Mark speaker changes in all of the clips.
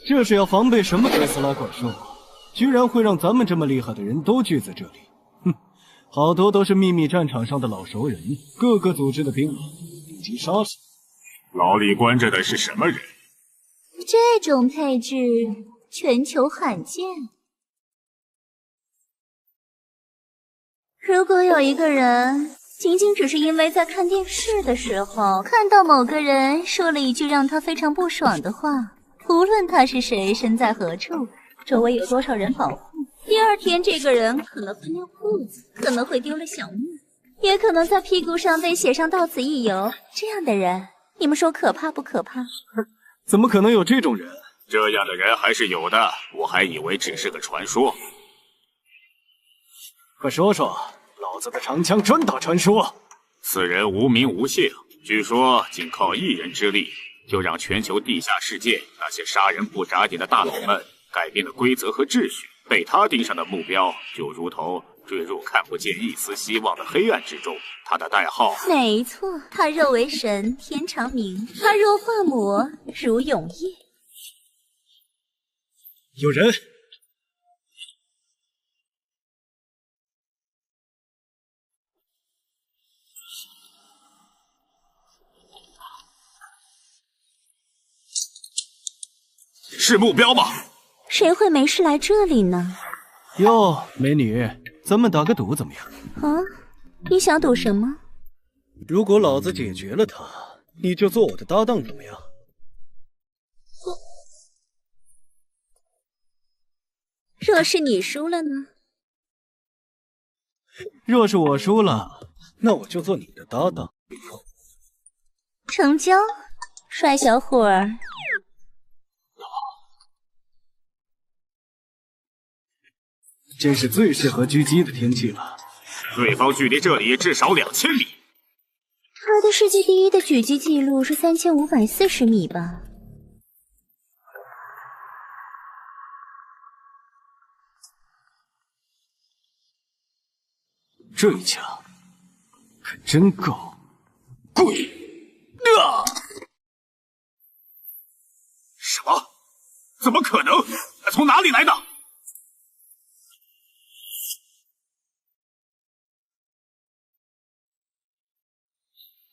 Speaker 1: 这是要防备什么哥斯拉怪兽啊？居然会让咱们这么厉害的人都聚在这里。哼，好多都是秘密战场上的老熟人，各个组织的兵马，以及杀手。
Speaker 2: 牢里关着的是什么人？
Speaker 3: 这种配置全球罕见。如果有一个人仅仅只是因为在看电视的时候看到某个人说了一句让他非常不爽的话，无论他是谁，身在何处，周围有多少人保护，第二天这个人可能会尿裤子，可能会丢了小命，也可能在屁股上被写上到此一游。这样的人，你们说可怕不可怕？
Speaker 1: 怎么可能有这种人？
Speaker 2: 这样的人还是有的，我还以为只是个传说。
Speaker 1: 快说说，老子的长枪专打传说。
Speaker 2: 此人无名无姓，据说仅靠一人之力，就让全球地下世界那些杀人不眨眼的大佬们改变了规则和秩序。被他盯上的目标，就如同坠入看不见一丝希望的黑暗之中。他的代号，
Speaker 3: 没错，他若为神，天长明；他若化魔，如永夜。
Speaker 1: 有人！
Speaker 2: 是目标吗？
Speaker 3: 谁会没事来这里呢？
Speaker 1: 哟，美女，咱们打个赌怎么样？
Speaker 3: 啊，你想赌什么？
Speaker 1: 如果老子解决了他，你就做我的搭档怎么样？
Speaker 3: 若是你输了呢？
Speaker 1: 若是我输了，那我就做你的搭档。
Speaker 3: 成交，帅小伙儿。
Speaker 1: 真是最适合狙击的天气了。
Speaker 2: 对方距离这里至少2000米。
Speaker 3: 他的世界第一的狙击记录是3540米吧？
Speaker 1: 这一枪可真够贵啊！
Speaker 2: 什么？怎么可能？他从哪里来的？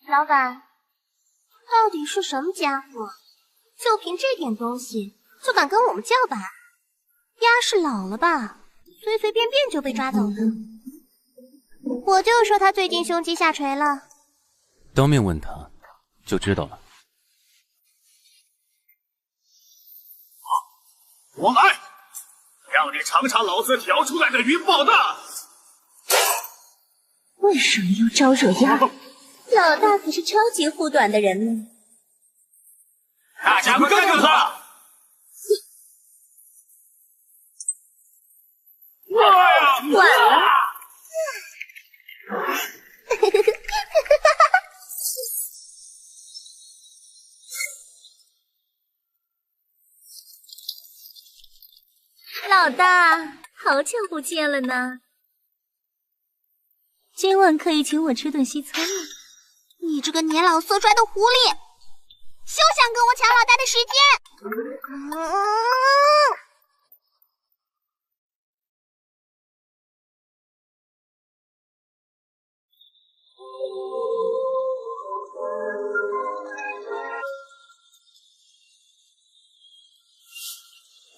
Speaker 4: 老板，到底是什么家伙？就凭这点东西，就敢跟我们叫板？丫是老了吧？随随便便就被抓走了。我就说他最近胸肌下垂了。
Speaker 5: 当面问他，就知道了。
Speaker 2: 我来，让你尝尝老子调出来的云爆弹。
Speaker 3: 为什么要招惹丫？老大可是超级护短的人呢。
Speaker 2: 大家快干掉他！
Speaker 3: 晚了。老大，好久不见了呢。今晚可以请我吃顿西餐了。
Speaker 4: 你这个年老色衰的狐狸，休想跟我抢老大的时间！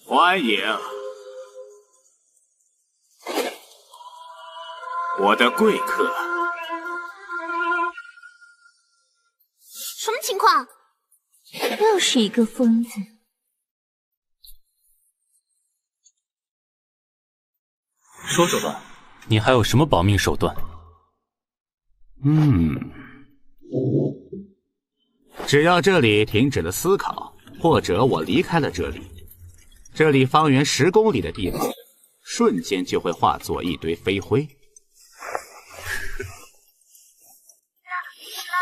Speaker 2: 欢迎，我的贵客。
Speaker 4: 什么情况？
Speaker 3: 又是一个疯子。
Speaker 5: 说手段，你还有什么保命手段？
Speaker 2: 只要这里停止了思考，或者我离开了这里，这里方圆10公里的地方，瞬间就会化作一堆飞灰。
Speaker 4: 老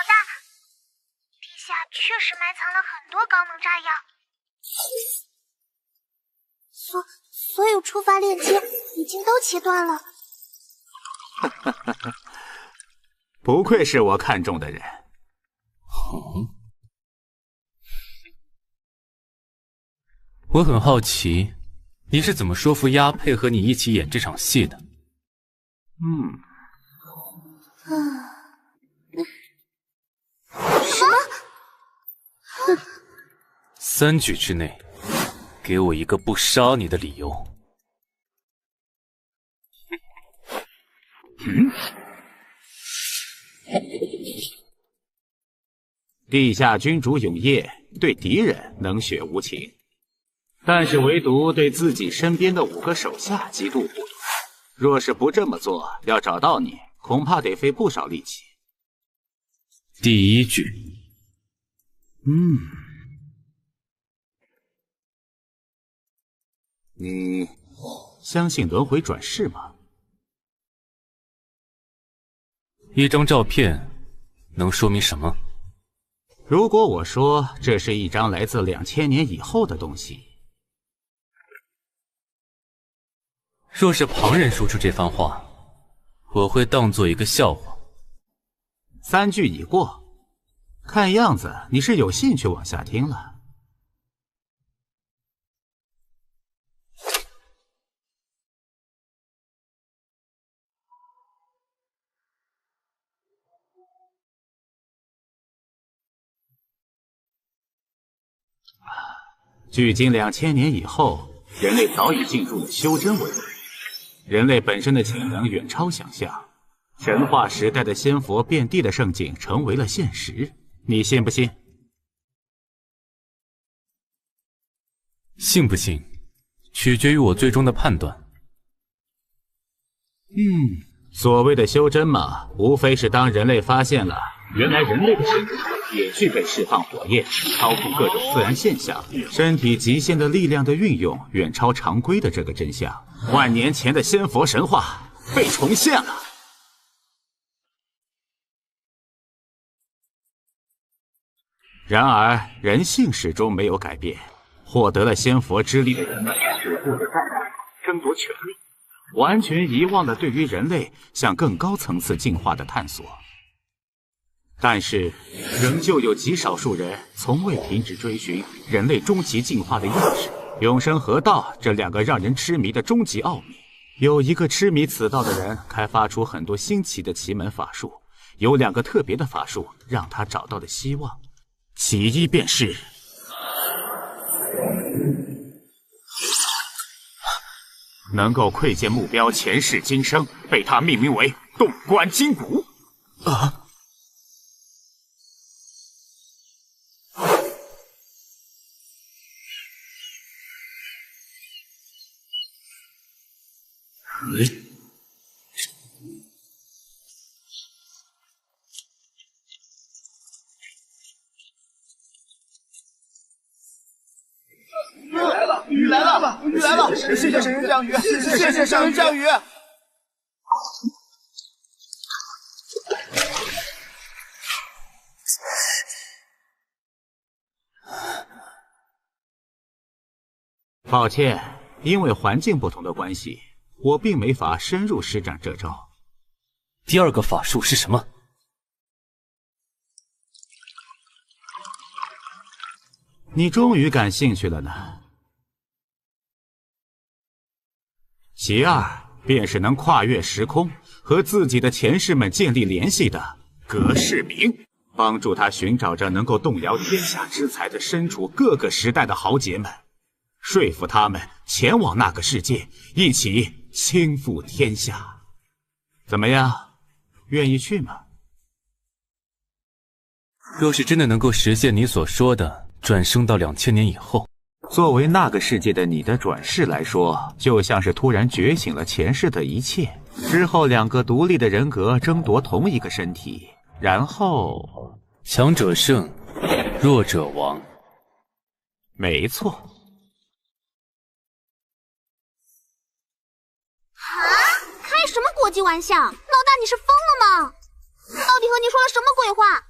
Speaker 4: 大，地下确实埋藏了很多高能炸药，所有触发链接已经都切断了。
Speaker 2: 不愧是我看中的人。
Speaker 5: 我很好奇，你是怎么说服丫配合你一起演这场戏的？
Speaker 4: 什么
Speaker 5: ？3局之内，给我一个不杀你的理由。
Speaker 2: 地下君主永夜对敌人冷血无情，但是唯独对自己身边的5个手下极度护短。若是不这么做，要找到你，恐怕得费不少力气。
Speaker 5: 第1局，
Speaker 2: 你相信轮回转世吗？
Speaker 5: 一张照片能说明什么？
Speaker 2: 如果我说这是一张来自2000年以后的东西，
Speaker 5: 若是旁人说出这番话，我会当做一个笑话。
Speaker 2: 3句已过，看样子你是有兴趣往下听了。距今2000年以后，人类早已进入了修真维度，人类本身的潜能远超想象，神话时代的仙佛遍地的盛景成为了现实，你信不信？
Speaker 5: 信不信，取决于我最终的判断。
Speaker 2: 所谓的修真嘛，无非是当人类发现了原来人类的身体也具备释放火焰、操控各种自然现象、身体极限的力量的运用远超常规的这个真相。万年前的仙佛神话被重现了。然而，人性始终没有改变。获得了仙佛之力的人们只顾着战斗、争夺权力，完全遗忘了对于人类向更高层次进化的探索。但是，仍旧有极少数人从未停止追寻人类终极进化的意识。永生河道这2个让人痴迷的终极奥秘，有一个痴迷此道的人开发出很多新奇的奇门法术，有2个特别的法术让他找到了希望。其一便是能够窥见目标前世今生，被他命名为洞观筋骨。
Speaker 6: 雨来了！雨来了！谢谢神人降雨！谢谢神人降雨！
Speaker 2: 抱歉，因为环境不同的关系，我并没法深入施展这招。
Speaker 5: 第2个法术是什么？
Speaker 2: 你终于感兴趣了呢。其2便是能跨越时空，和自己的前世们建立联系的隔世明，帮助他寻找着能够动摇天下之才的身处各个时代的豪杰们，说服他们前往那个世界，一起倾覆天下。怎么样，愿意去吗？
Speaker 5: 若是真的能够实现你所说的转生到2000年以后，
Speaker 2: 作为那个世界的你的转世来说，就像是突然觉醒了前世的一切，之后2个独立的人格争夺同一个身体，然后
Speaker 5: 强者胜，弱者亡。
Speaker 2: 没错。
Speaker 4: 开什么国际玩笑？老大你是疯了吗？到底和你说了什么鬼话？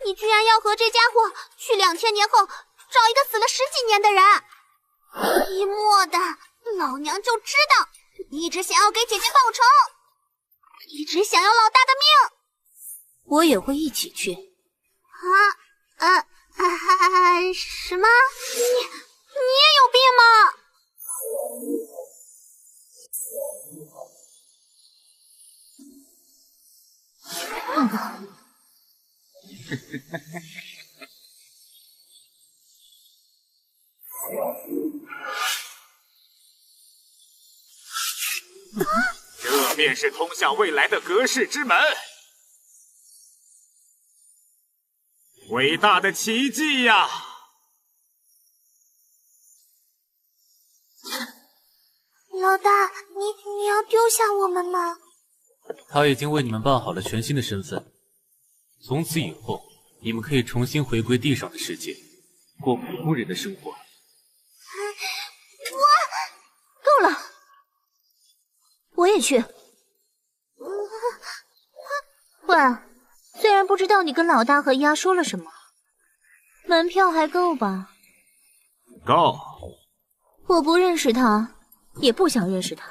Speaker 4: 你居然要和这家伙去2000年后找一个死了10几年的人！一墨的，老娘就知道你一直想要给姐姐报仇，一直想要老大的命。
Speaker 3: 我也会一起去。
Speaker 4: 什么？也有病吗？
Speaker 2: 这便是通向未来的隔世之门，伟大的奇迹呀！
Speaker 4: 老大，你要丢下我们吗？
Speaker 5: 他已经为你们办好了全新的身份，从此以后，你们可以重新回归地上的世界，过普通人的生活。
Speaker 3: 够了，我也去。喂，虽然不知道你跟老大和鸭说了什么，门票还够吧？
Speaker 2: 够。
Speaker 3: 我不认识他，也不想认识他，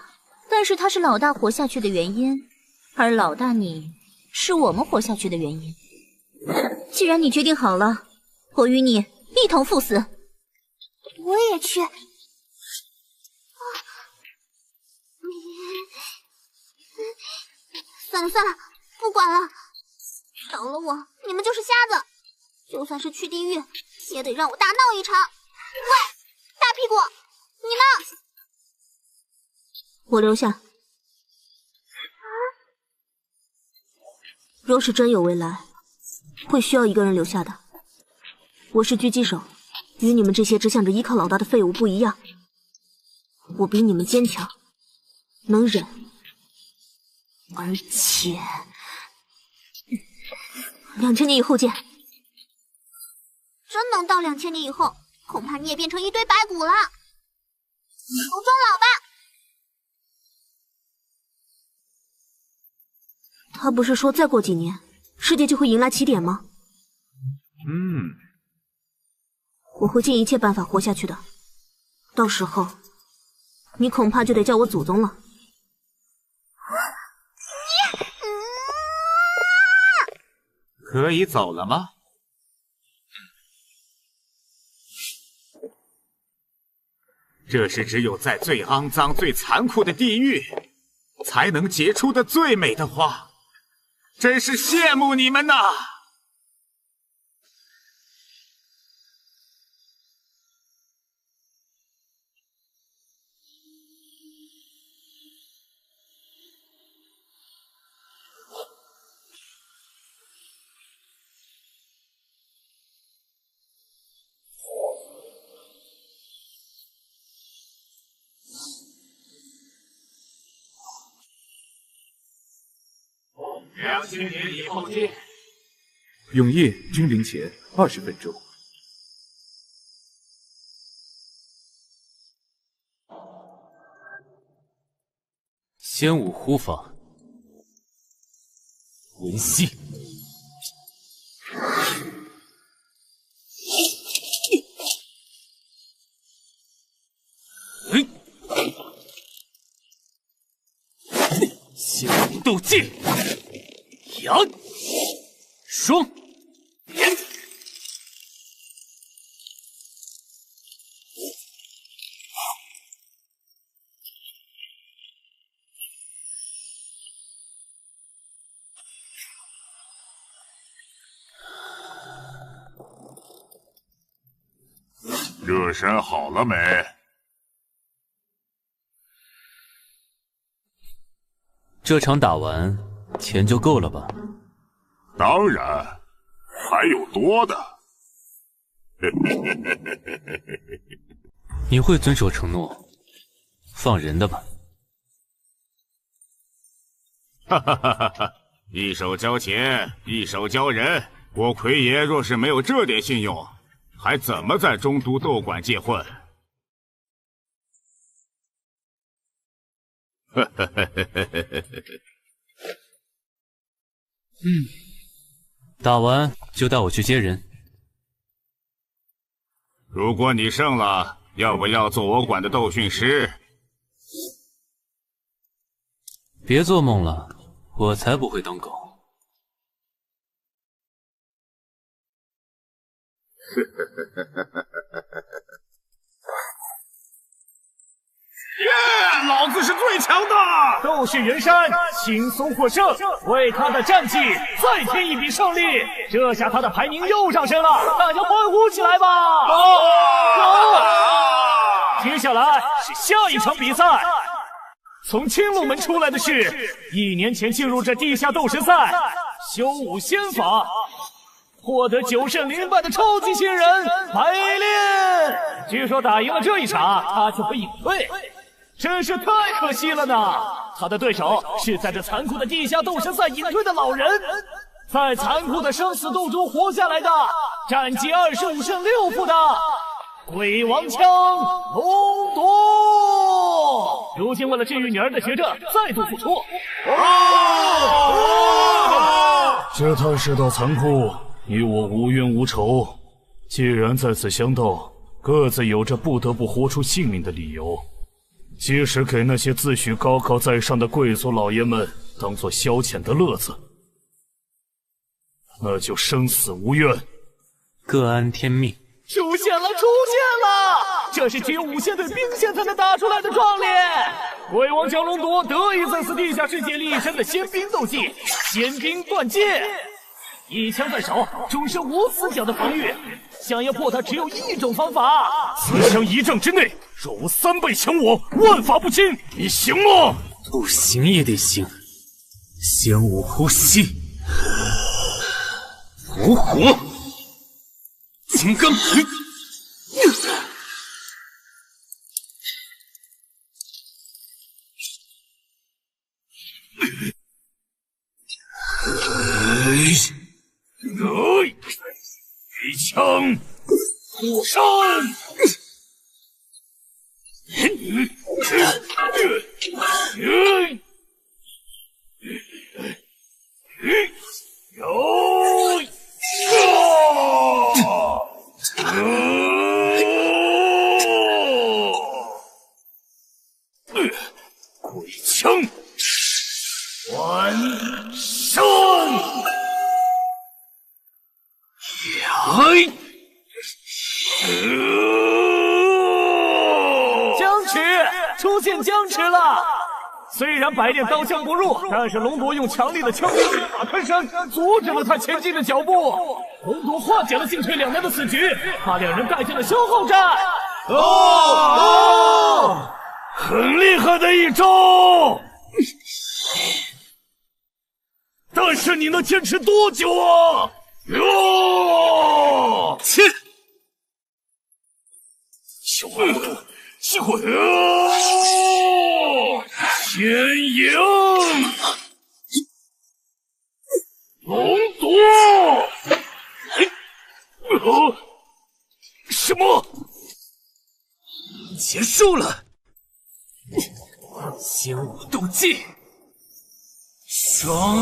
Speaker 3: 但是他是老大活下去的原因，而老大你是我们活下去的原因。既然你决定好了，我与你一同赴死。
Speaker 4: 我也去。算了算了，不管了，饶了我！你们就是瞎子，就算是去地狱，也得让我大闹一场。喂，大屁股，你呢？
Speaker 3: 我留下。若是真有未来，会需要一个人留下的。我是狙击手，与你们这些只想着依靠老大的废物不一样。我比你们坚强，能忍，而且2000年以后见。
Speaker 4: 真能到2000年以后，恐怕你也变成一堆白骨了。头装老吧。
Speaker 3: 他不是说再过几年，世界就会迎来起点吗？我会尽一切办法活下去的。到时候，你恐怕就得叫我祖宗了。
Speaker 2: 可以走了吗？这是只有在最肮脏、最残酷的地狱，才能结出的最美的花，真是羡慕你们呐！2000年以后见。
Speaker 7: 永夜君临前20分钟。
Speaker 5: 仙武呼法，文息。仙武斗技。阳，双，
Speaker 2: 热身好了没？
Speaker 5: 这场打完，钱就够了吧？
Speaker 2: 当然，还有多的。
Speaker 5: 你会遵守承诺，放人的吧？
Speaker 2: 哈哈哈哈哈！一手交钱，一手交人，我奎爷若是没有这点信用，还怎么在中都斗馆界混？哈哈哈哈哈！
Speaker 5: 打完就带我去接人。
Speaker 2: 如果你胜了，要不要做我馆的斗训师？
Speaker 5: 别做梦了，我才不会当狗。
Speaker 8: 老子是最强的！
Speaker 6: 斗士云山轻松获胜，为他的战绩再添一笔胜利。这下他的排名又上升了，大家欢呼起来吧！接下来是下一场比赛。从青龙门出来的是1年前进入这地下斗士赛，修武仙法，获得9胜0败的超级新人白练。据说打赢了这一场，他就会隐退。真是太可惜了呢！他的对手是在这残酷的地下斗士赛隐退的老人，在残酷的生死斗中活下来的，战绩25胜6负的鬼王枪龙夺。如今为了治愈女儿的学着再度复出。
Speaker 8: 这趟世道残酷，你我无冤无仇，既然在此相斗，各自有着不得不活出性命的理由。即使给那些自诩高高在上的贵族老爷们当做消遣的乐子，那就生死无怨，
Speaker 5: 各安天命。
Speaker 6: 出现了！这是只有武仙对兵仙才能打出来的壮烈。鬼王降龙夺得以在此地下世界立身的仙兵斗技仙兵断剑，一枪在手，终是无死角的防御。想要破它，只有一种方法。
Speaker 8: 此枪1丈之内，若无3倍强我，万法不侵。你行吗？
Speaker 5: 不行也得行。仙武呼吸，伏火，金刚皮。
Speaker 8: 一枪护山，鬼枪还山。
Speaker 6: 僵持，出现僵持了。虽然白练刀枪不入，但是龙夺用强力的枪兵剑法穿山，阻止了他前进的脚步。龙夺化解了进退两难的死局，把两人带进了消耗战。
Speaker 8: 很厉害的一招，但是你能坚持多久啊？
Speaker 5: 切！
Speaker 8: 小花不住，机会！天影，龙夺！什么？
Speaker 5: 结束了！仙武斗技，
Speaker 8: 双。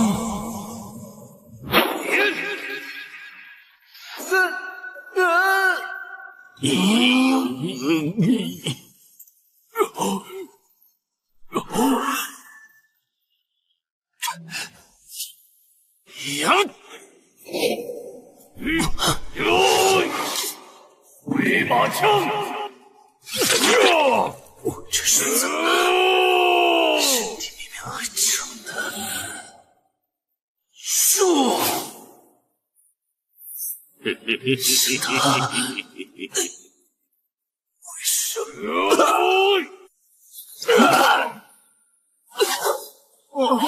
Speaker 8: 回马枪，
Speaker 5: 我这是怎么身体里面合成的？树，是他。为什么？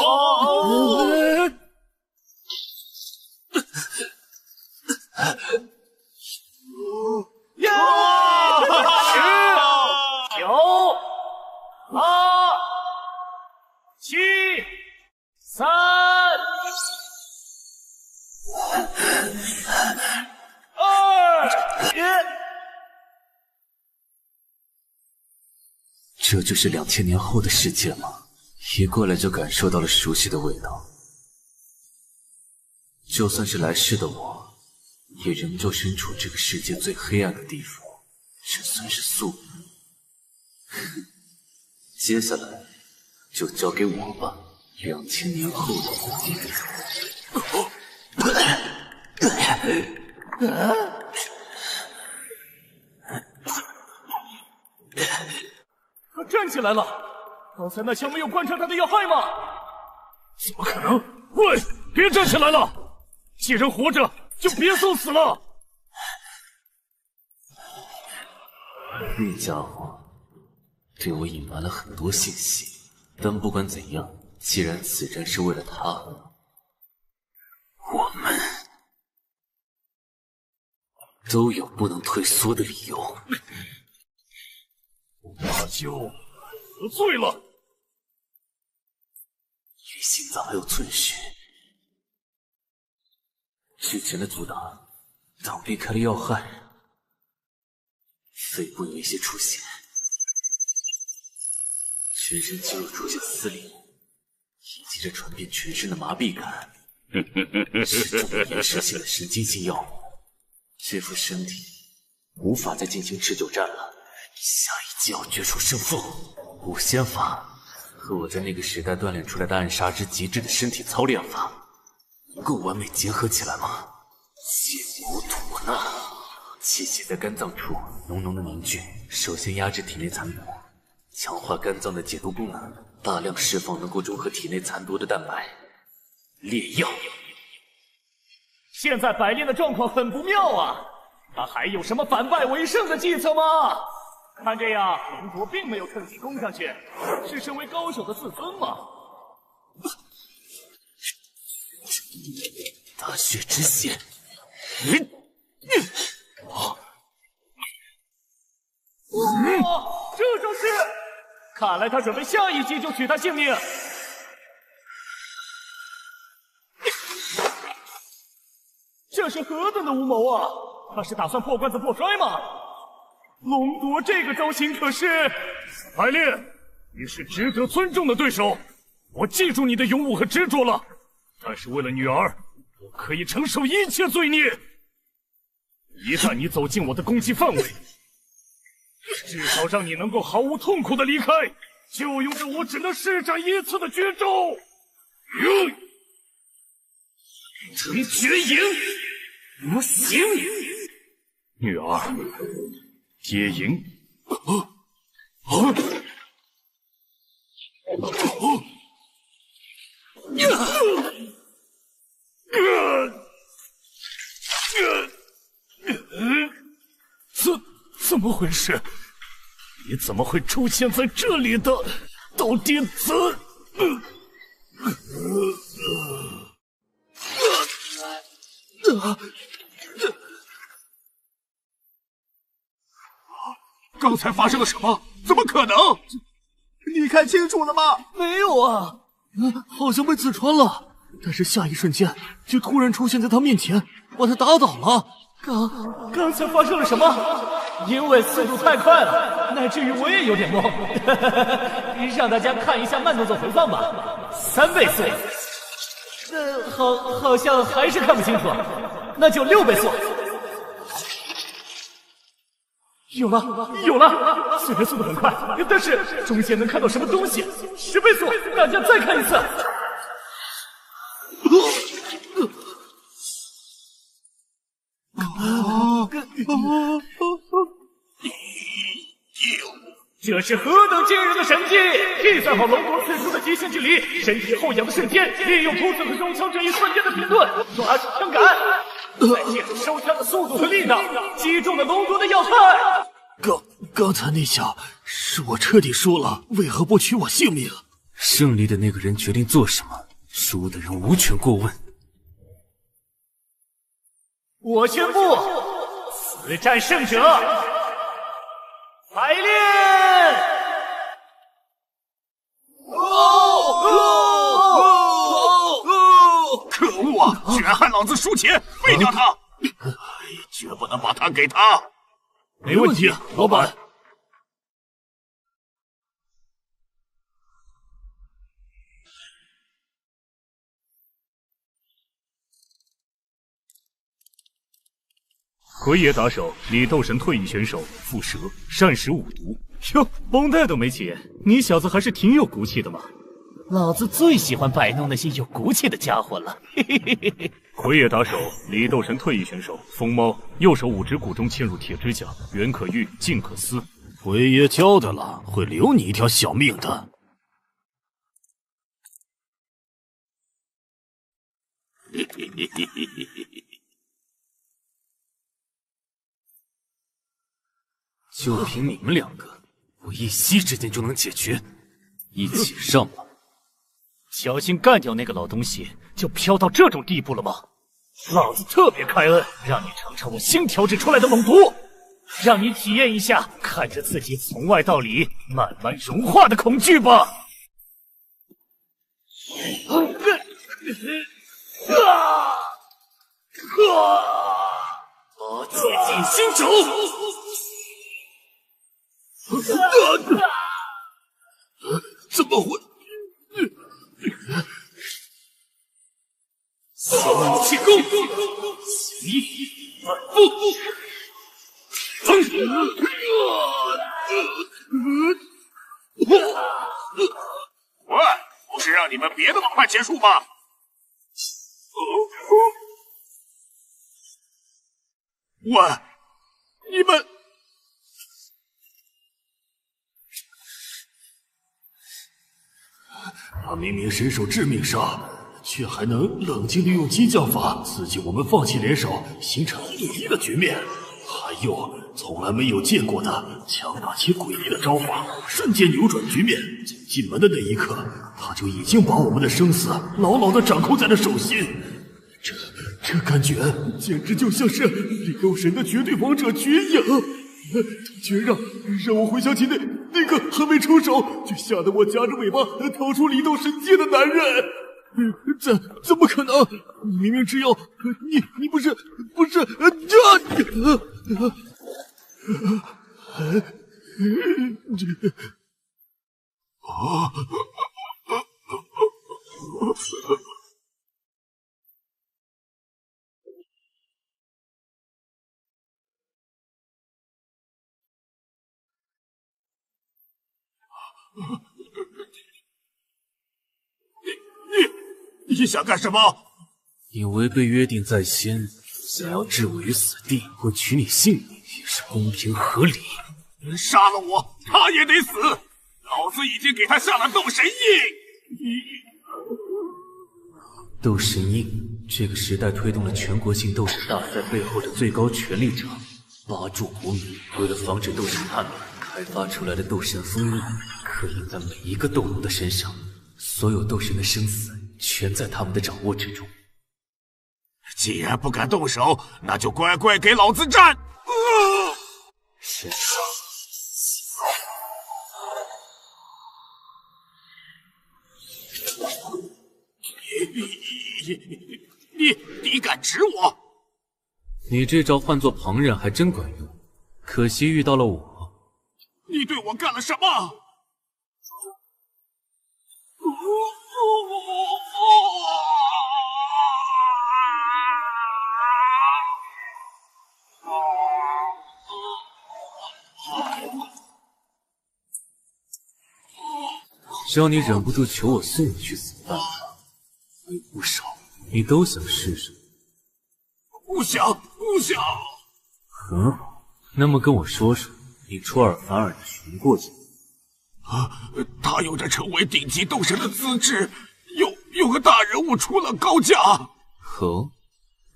Speaker 5: 这就是2000年后的世界吗？一过来就感受到了熟悉的味道。就算是来世的我，也仍旧身处这个世界最黑暗的地方，这算是宿命。接下来就交给我吧。2000年后的我。
Speaker 6: 这站起来了。刚才那枪没有贯穿他的要害吗？
Speaker 8: 怎么可能？喂，别站起来了！既然活着，就别送死了。
Speaker 5: 那家伙对我隐瞒了很多信息，但不管怎样，既然此战是为了他，我们都有不能退缩的理由。
Speaker 8: 大舅得罪了，
Speaker 5: 离心脏还有寸许。之前的阻挡挡避开了要害，肺部有一些出血，全身肌肉出现撕裂，以及这传遍全身的麻痹感，是重延时性的神经性药物。这副身体无法再进行持久战了，下一击要决出胜负。五仙法和我在那个时代锻炼出来的暗杀之极致的身体操练法，能够完美结合起来吗？血骨吐纳，气血在肝脏处浓浓的凝聚，首先压制体内残毒，强化肝脏的解毒功能，大量释放能够中和体内残毒的蛋白。烈药。
Speaker 6: 现在百炼的状况很不妙啊，他还有什么反败为胜的计策吗？看这样，龙卓并没有趁机攻上去，是身为高手的自尊吗？
Speaker 5: 大血之血。
Speaker 6: 哇，这就是！看来他准备下一击就取他性命。这是何等的无谋啊！他是打算破罐子破摔吗？龙夺这个造型可是……
Speaker 8: 百炼，你是值得尊重的对手，我记住你的勇武和执着了。但是为了女儿，我可以承受一切罪孽。一旦你走进我的攻击范围，至少让你能够毫无痛苦的离开，就用这我只能施展一次的绝招——成绝影。不行，女儿，接营。怎么回事？你怎么会出现在这里的？到底刚才发生了什么？怎么可能？
Speaker 1: 你看清楚了吗？
Speaker 9: 没有啊，好像被刺穿了，但是下一瞬间就突然出现在他面前，把他打倒了。
Speaker 6: 刚才发生了什么？因为速度太快了，乃至于我也有点懵。让大家看一下慢动作回放吧，3倍速。好像还是看不清楚，那就6倍速。有了！虽然速度很快，但是中间能看到什么东西。10倍速，大家再看一次。这是何等惊人的神技！计算好龙夺刺出的极限距离，身体后仰的瞬间，利用突刺和收枪这一瞬间的停顿，抓住枪杆，再借助收枪的速度和力道，击中了龙夺的要害。
Speaker 9: 刚才那下是我彻底输了，为何不取我性命？
Speaker 5: 胜利的那个人决定做什么，输的人无权过问。
Speaker 6: 我宣布，此战胜者百炼！
Speaker 8: 可恶啊！居然害老子输钱，废掉他！绝不能把他给他。没问题，老板。魁爷打手，李斗神退役选手，蝮蛇，善使五毒。
Speaker 6: 哟，绷带都没解，你小子还是挺有骨气的嘛！老子最喜欢摆弄那些有骨气的家伙了。
Speaker 8: 魁爷打手，李斗神退役选手，风猫，右手5指骨中嵌入铁指甲，圆可玉，近可撕。
Speaker 9: 龟爷交代了，会留你一条小命的。
Speaker 5: 就凭你们两个，我一夕之间就能解决，一起上吧。
Speaker 6: 侥幸干掉那个老东西，就飘到这种地步了吗？老子特别开恩，让你尝尝我新调制出来的猛毒，让你体验一下看着自己从外到里慢慢融化的恐惧吧。
Speaker 5: 借尽心肘。
Speaker 9: 怎么会？
Speaker 5: 先以气功，行一反复。
Speaker 2: 喂，不是让你们别那么快结束吗？喂，你们
Speaker 9: 他明明身受致命伤，却还能冷静地用激将法刺激我们放弃联手，形成1对1的局面。还有从来没有见过的强大且诡异的招法，瞬间扭转局面。进门的那一刻，他就已经把我们的生死牢牢地掌控在了手心。这感觉简直就像是李斗神的绝对王者绝影，居然让我回想起那个还没出手就吓得我夹着尾巴逃出李斗神界的男人。怎么可能？你明明只有你不是
Speaker 2: 你想干什么？
Speaker 5: 你违背约定在先，想要置我于死地，或取你性命，也是公平合理。
Speaker 2: 杀了我，他也得死！老子已经给他下了斗神印。
Speaker 5: 斗神印，这个时代推动了全国性斗神大赛背后的最高权力者八柱国民，为了防止斗神叛乱，开发出来的斗神封印，刻印在每一个斗罗的身上，所有斗神的生死全在他们的掌握之中。
Speaker 2: 既然不敢动手，那就乖乖给老子战！
Speaker 5: 是。
Speaker 2: 你敢指我？
Speaker 5: 你这招换做旁人还真管用，可惜遇到了我。
Speaker 2: 你对我干了什么？
Speaker 5: 只要你忍不住求我送你去死的办法，还有不少，你都想试试？
Speaker 2: 不想。
Speaker 5: 很好，那么跟我说说，你出尔反尔的寻过去。
Speaker 2: 他有着成为顶级斗神的资质，有个大人物出了高价。
Speaker 5: 哦，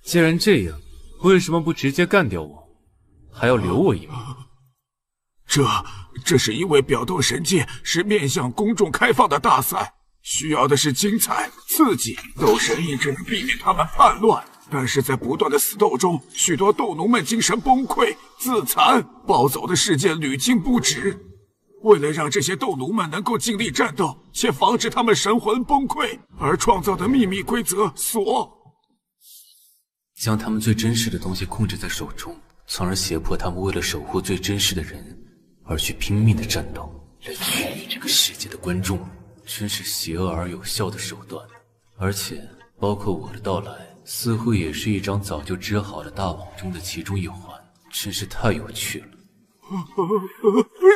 Speaker 5: 既然这样，为什么不直接干掉我，还要留我一命？
Speaker 2: 这是因为表斗神界是面向公众开放的大赛，需要的是精彩刺激，斗神印只能避免他们叛乱。但是在不断的死斗中，许多斗奴们精神崩溃、自残、暴走的事件屡禁不止。为了让这些斗奴们能够尽力战斗，且防止他们神魂崩溃，而创造的秘密规则
Speaker 5: 将他们最珍视的东西控制在手中，从而胁迫他们为了守护最珍视的人而去拼命的战斗，来取悦这个世界的观众，真是邪恶而有效的手段。而且，包括我的到来，似乎也是一张早就织好的大网中的其中一环，真是太有趣了。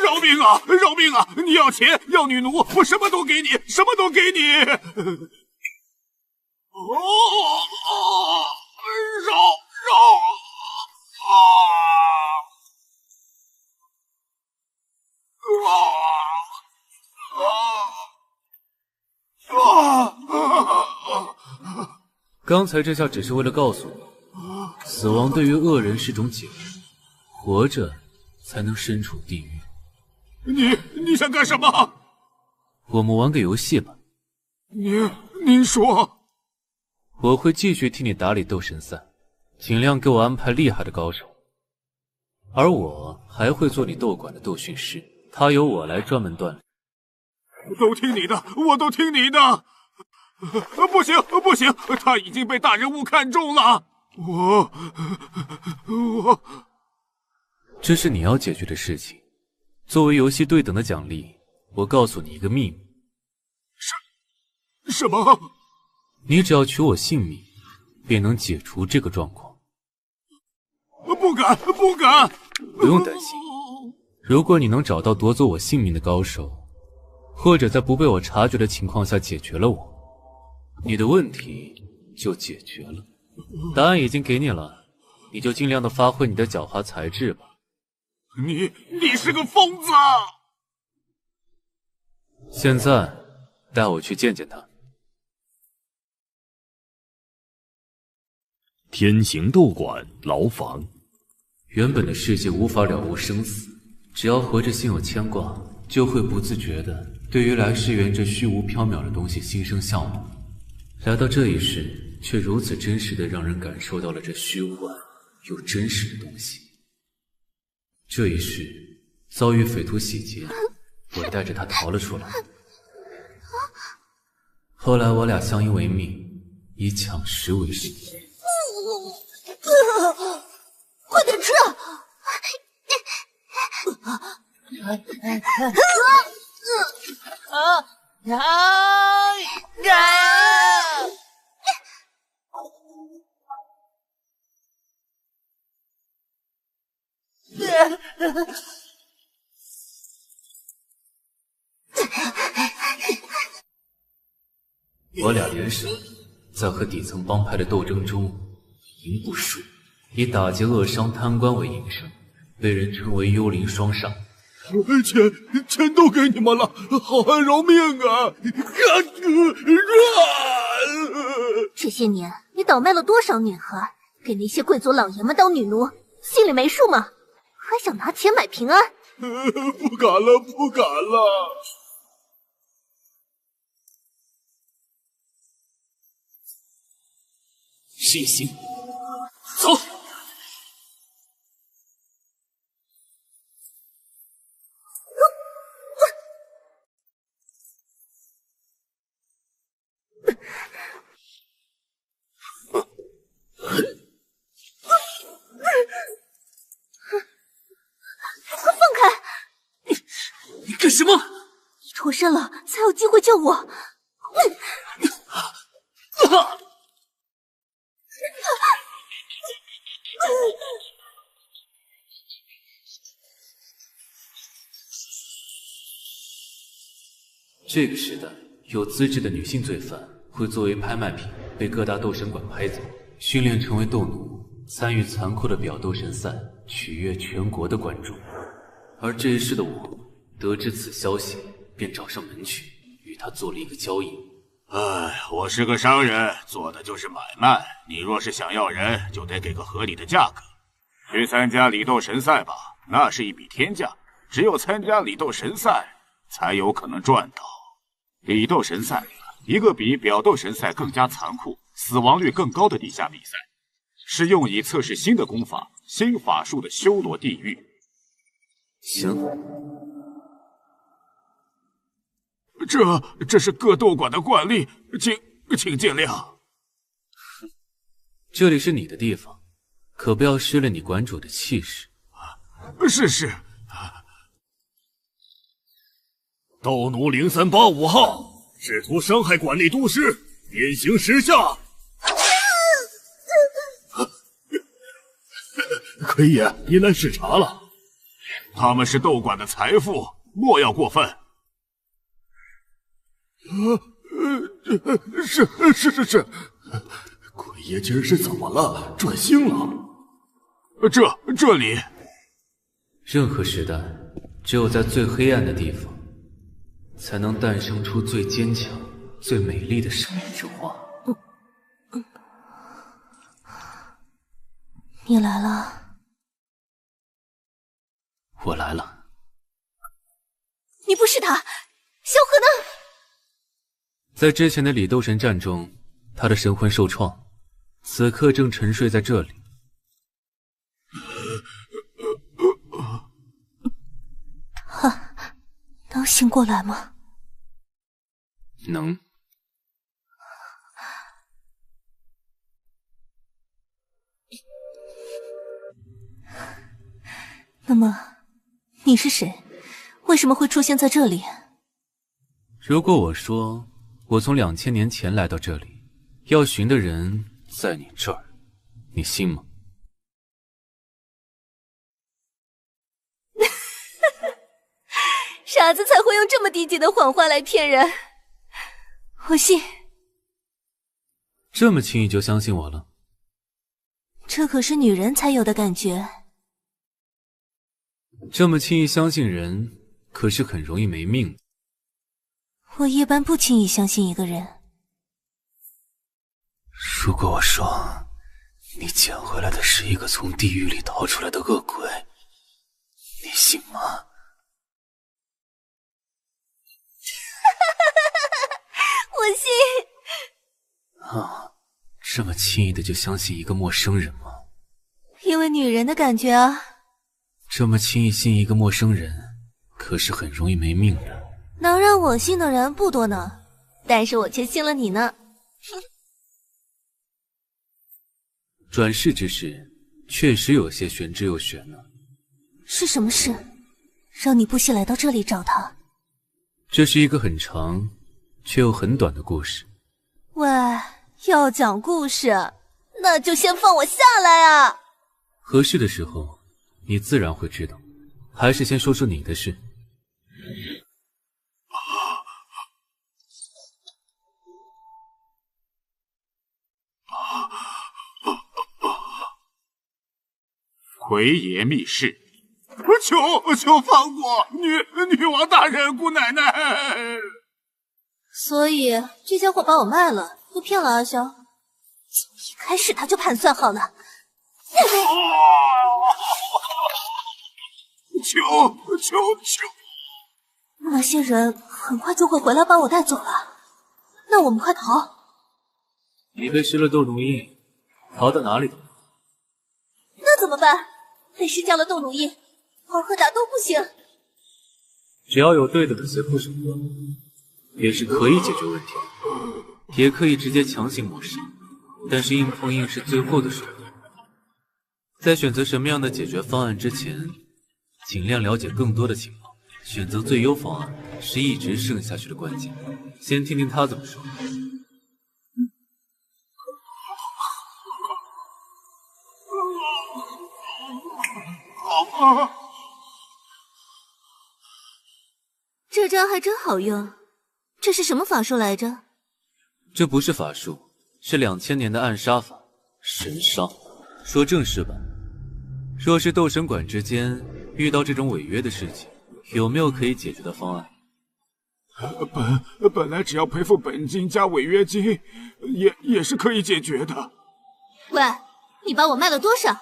Speaker 2: 饶命啊！饶命啊！你要钱要女奴，我什么都给你，什么都给你。
Speaker 5: 刚才这下只是为了告诉你，死亡对于恶人是种解脱，活着才能身处地狱。
Speaker 9: 你想干什么？
Speaker 5: 我们玩个游戏吧。
Speaker 9: 您说，
Speaker 5: 我会继续替你打理斗神赛，尽量给我安排厉害的高手，而我还会做你斗馆的斗训师，他由我来专门锻炼。
Speaker 9: 都听你的，我都听你的。不行不行，他已经被大人物看中了。我，
Speaker 5: 这是你要解决的事情。作为游戏对等的奖励，我告诉你一个秘密。
Speaker 9: 什么？
Speaker 5: 你只要取我性命，便能解除这个状况。
Speaker 9: 不敢不敢。
Speaker 5: 不用担心，如果你能找到夺走我性命的高手，或者在不被我察觉的情况下解决了我，你的问题就解决了。答案已经给你了，你就尽量的发挥你的狡猾才智吧。
Speaker 9: 你是个疯子！
Speaker 5: 现在带我去见见他。
Speaker 9: 天行斗馆牢房。
Speaker 5: 原本的世界无法了无生死，只要活着心有牵挂，就会不自觉的对于来世缘这虚无缥缈的东西心生向往。来到这一世，却如此真实的让人感受到了这虚无又真实的东西。这一世遭遇匪徒洗劫，我带着他逃了出来。后来我俩相依为命，以抢食为生。
Speaker 4: 快点吃！
Speaker 5: 我俩联手，在和底层帮派的斗争中赢不输，以打劫恶商贪官为营生，被人称为幽灵双煞。
Speaker 9: 钱都给你们了，好汉饶命啊！
Speaker 4: 这些年你倒卖了多少女孩，给那些贵族老爷们当女奴，心里没数吗？还想拿钱买平安？
Speaker 9: 不敢了，不敢了。
Speaker 5: 实行，走。
Speaker 4: 放开！
Speaker 5: 你干什么？
Speaker 4: 你脱身了，才有机会救我。
Speaker 5: 这个时代，有资质的女性罪犯会作为拍卖品被各大斗神馆拍走，训练成为斗奴，参与残酷的表斗神赛，取悦全国的观众。而这一世的我得知此消息，便找上门去，与他做了一个交易。
Speaker 2: 我是个商人，做的就是买卖。你若是想要人，就得给个合理的价格。去参加礼斗神赛吧，那是一笔天价，只有参加礼斗神赛，才有可能赚到。礼斗神赛，一个比表斗神赛更加残酷、死亡率更高的地下比赛，是用以测试新的功法、新法术的修罗地狱。
Speaker 5: 行。
Speaker 9: 这是各斗馆的惯例，请见谅。
Speaker 5: 这里是你的地方，可不要失了你馆主的气势。
Speaker 9: 是。斗奴0385号试图伤害馆内都师，鞭刑10下。魁爷，您来视察了。他们是斗馆的财富，莫要过分。是。魁爷今儿是怎么了？转性了？这里，
Speaker 5: 任何时代，只有在最黑暗的地方，才能诞生出最坚强、最美丽的生命之花。
Speaker 3: 你来了。
Speaker 5: 我来了。
Speaker 3: 你不是他，萧何呢？
Speaker 5: 在之前的李斗神战中，他的神魂受创，此刻正沉睡在这里。
Speaker 3: 他能醒过来吗？
Speaker 5: 能。
Speaker 3: 那么，你是谁？为什么会出现在这里？
Speaker 5: 如果我说我从2000年前来到这里，要寻的人在你这儿，你信吗？
Speaker 3: 傻子才会用这么低级的谎话来骗人。我信。
Speaker 5: 这么轻易就相信我了？
Speaker 3: 这可是女人才有的感觉。
Speaker 5: 这么轻易相信人，可是很容易没命的。
Speaker 3: 我一般不轻易相信一个人。
Speaker 5: 如果我说你捡回来的是一个从地狱里逃出来的恶鬼，你信吗？
Speaker 3: 我信。
Speaker 5: 啊，这么轻易的就相信一个陌生人吗？
Speaker 3: 因为女人的感觉啊。
Speaker 5: 这么轻易信一个陌生人，可是很容易没命的。
Speaker 3: 能让我信的人不多呢，但是我却信了你呢。
Speaker 5: 转世之事，确实有些玄之又玄呢。
Speaker 3: 是什么事，让你不惜来到这里找他？
Speaker 5: 这是一个很长却又很短的故事。
Speaker 3: 喂，要讲故事，那就先放我下来啊！
Speaker 5: 合适的时候，你自然会知道。还是先说说你的事。
Speaker 2: 魁爷密室，
Speaker 9: 求放过女王大人、姑奶奶。
Speaker 3: 所以这家伙把我卖了，又骗了阿萧。从一开始他就盘算好了。
Speaker 9: 求！
Speaker 3: 那些人很快就会回来把我带走了，那我们快逃！
Speaker 5: 你被施了斗奴印，逃到哪里了？
Speaker 3: 那怎么办？被施加了斗奴印，黄和达都不行。
Speaker 5: 只要有对等的随后手段，也是可以解决问题的，也可以直接强行抹杀。但是硬碰硬是最后的手段。在选择什么样的解决方案之前，尽量了解更多的情况，选择最优方案是一直胜下去的关键。先听听他怎么说。
Speaker 3: 这招还真好用，这是什么法术来着？
Speaker 5: 这不是法术，是2000年的暗杀法，神杀。说正式版，若是斗神馆之间遇到这种违约的事情，有没有可以解决的方案？
Speaker 9: 本来只要赔付本金加违约金，也是可以解决的。
Speaker 3: 喂，你把我卖了多少？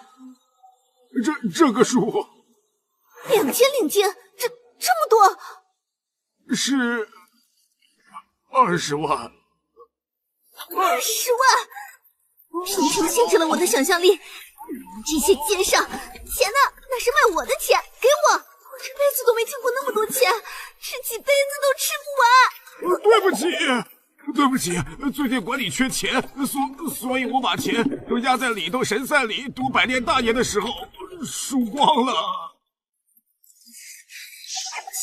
Speaker 9: 这个数
Speaker 3: 2000领金，这么多？
Speaker 9: 是20万。
Speaker 3: 20万！凭什么限制了我的想象力？你们这些奸商，钱呢？那是卖我的钱，给我！我这辈子都没见过那么多钱，吃几辈子都吃不完。
Speaker 9: 对不起，最近管理缺钱，所以我把钱都压在里头神赛里赌百年大业的时候输光了。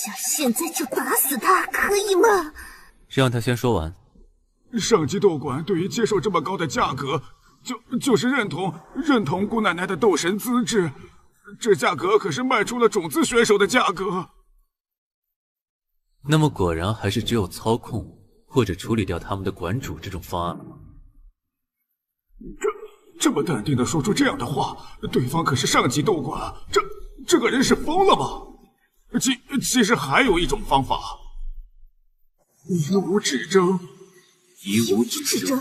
Speaker 3: 想现在就打死他，可以吗？
Speaker 5: 让他先说完。
Speaker 9: 上级斗馆对于接受这么高的价格，就是认同姑奶奶的斗神资质，这价格可是卖出了种子选手的价格。
Speaker 5: 那么果然还是只有操控或者处理掉他们的馆主这种方案了吗？
Speaker 9: 这么淡定的说出这样的话，对方可是上级斗馆，这个人是疯了吗？其实还有一种方法，以无指征。
Speaker 5: 以无指征，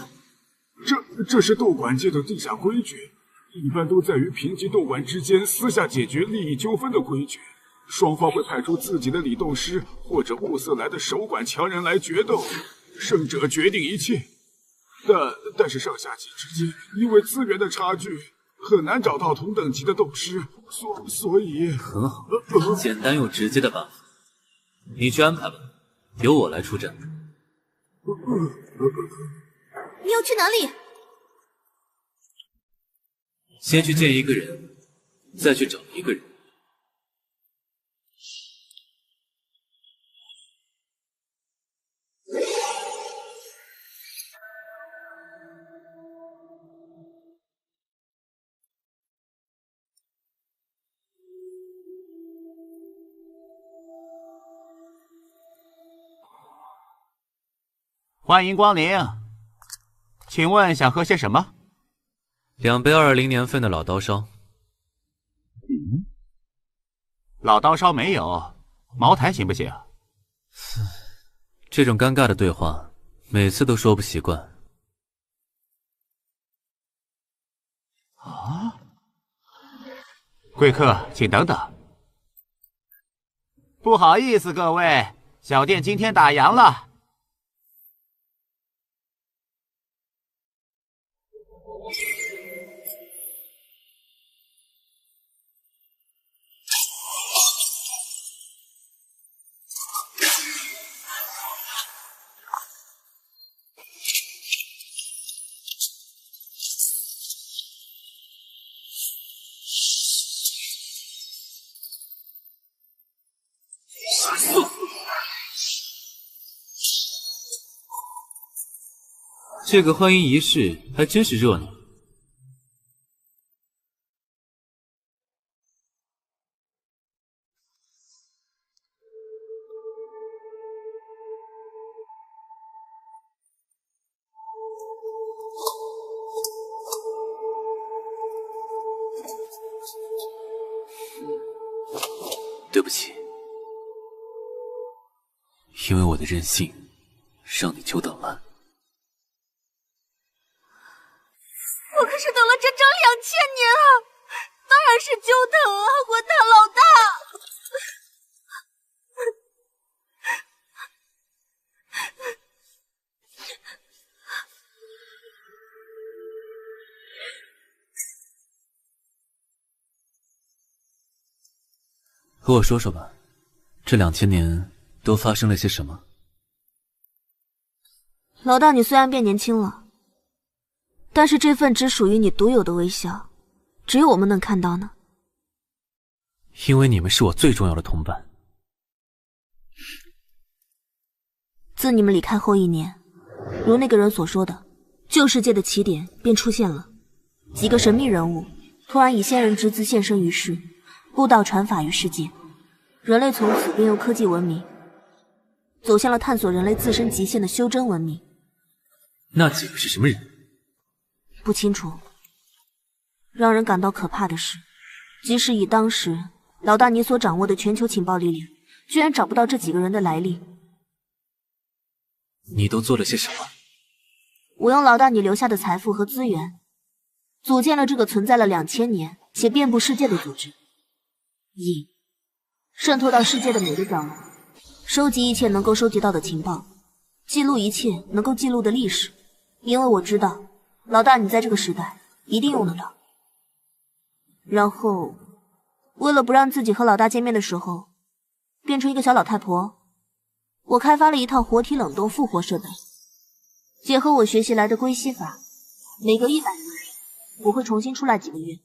Speaker 9: 这是斗馆界的地下规矩。
Speaker 10: 一般都在于平级斗馆之间私下解决利益纠纷的规矩。双方会派出自己的理斗师或者物色来的守馆强人来决斗，胜者决定一切。但是上下级之间因为资源的差距，很难找到同等级的斗师，所以
Speaker 5: 很好，简单又直接的办法，你去安排吧，由我来出战。
Speaker 4: 你要去哪里？
Speaker 5: 先去见一个人，再去找一个人。
Speaker 11: 欢迎光临，请问想喝些什么
Speaker 5: ？2杯20年份的老刀烧。
Speaker 11: 老刀烧没有，茅台行不行？
Speaker 5: 这种尴尬的对话，每次都说不习惯。
Speaker 11: 啊！贵客，请等等。不好意思，各位，小店今天打烊了。
Speaker 5: 这个欢迎仪式还真是热闹。对不起，因为我的任性，让你久等了。
Speaker 4: 我可是等了整整2000年啊！当然是久等啊，混蛋老大！
Speaker 5: 和我说说吧，这2000年都发生了些什么？
Speaker 12: 老大，你虽然变年轻了，但是这份只属于你独有的微笑，只有我们能看到呢。
Speaker 5: 因为你们是我最重要的同伴。
Speaker 12: 自你们离开后1年，如那个人所说的，旧世界的起点便出现了。几个神秘人物突然以仙人之姿现身于世，布道传法于世界，人类从此便由科技文明走向了探索人类自身极限的修真文明。
Speaker 5: 那几个是什么人？
Speaker 12: 不清楚。让人感到可怕的是，即使以当时老大你所掌握的全球情报力量，居然找不到这几个人的来历。
Speaker 5: 你都做了些什么？
Speaker 12: 我用老大你留下的财富和资源，组建了这个存在了2000年且遍布世界的组织，渗透到世界的每个角落，收集一切能够收集到的情报，记录一切能够记录的历史。因为我知道，老大你在这个时代一定用得到。然后，为了不让自己和老大见面的时候变成一个小老太婆，我开发了一套活体冷冻复活设备，结合我学习来的归西法，每隔100年我会重新出来几个月，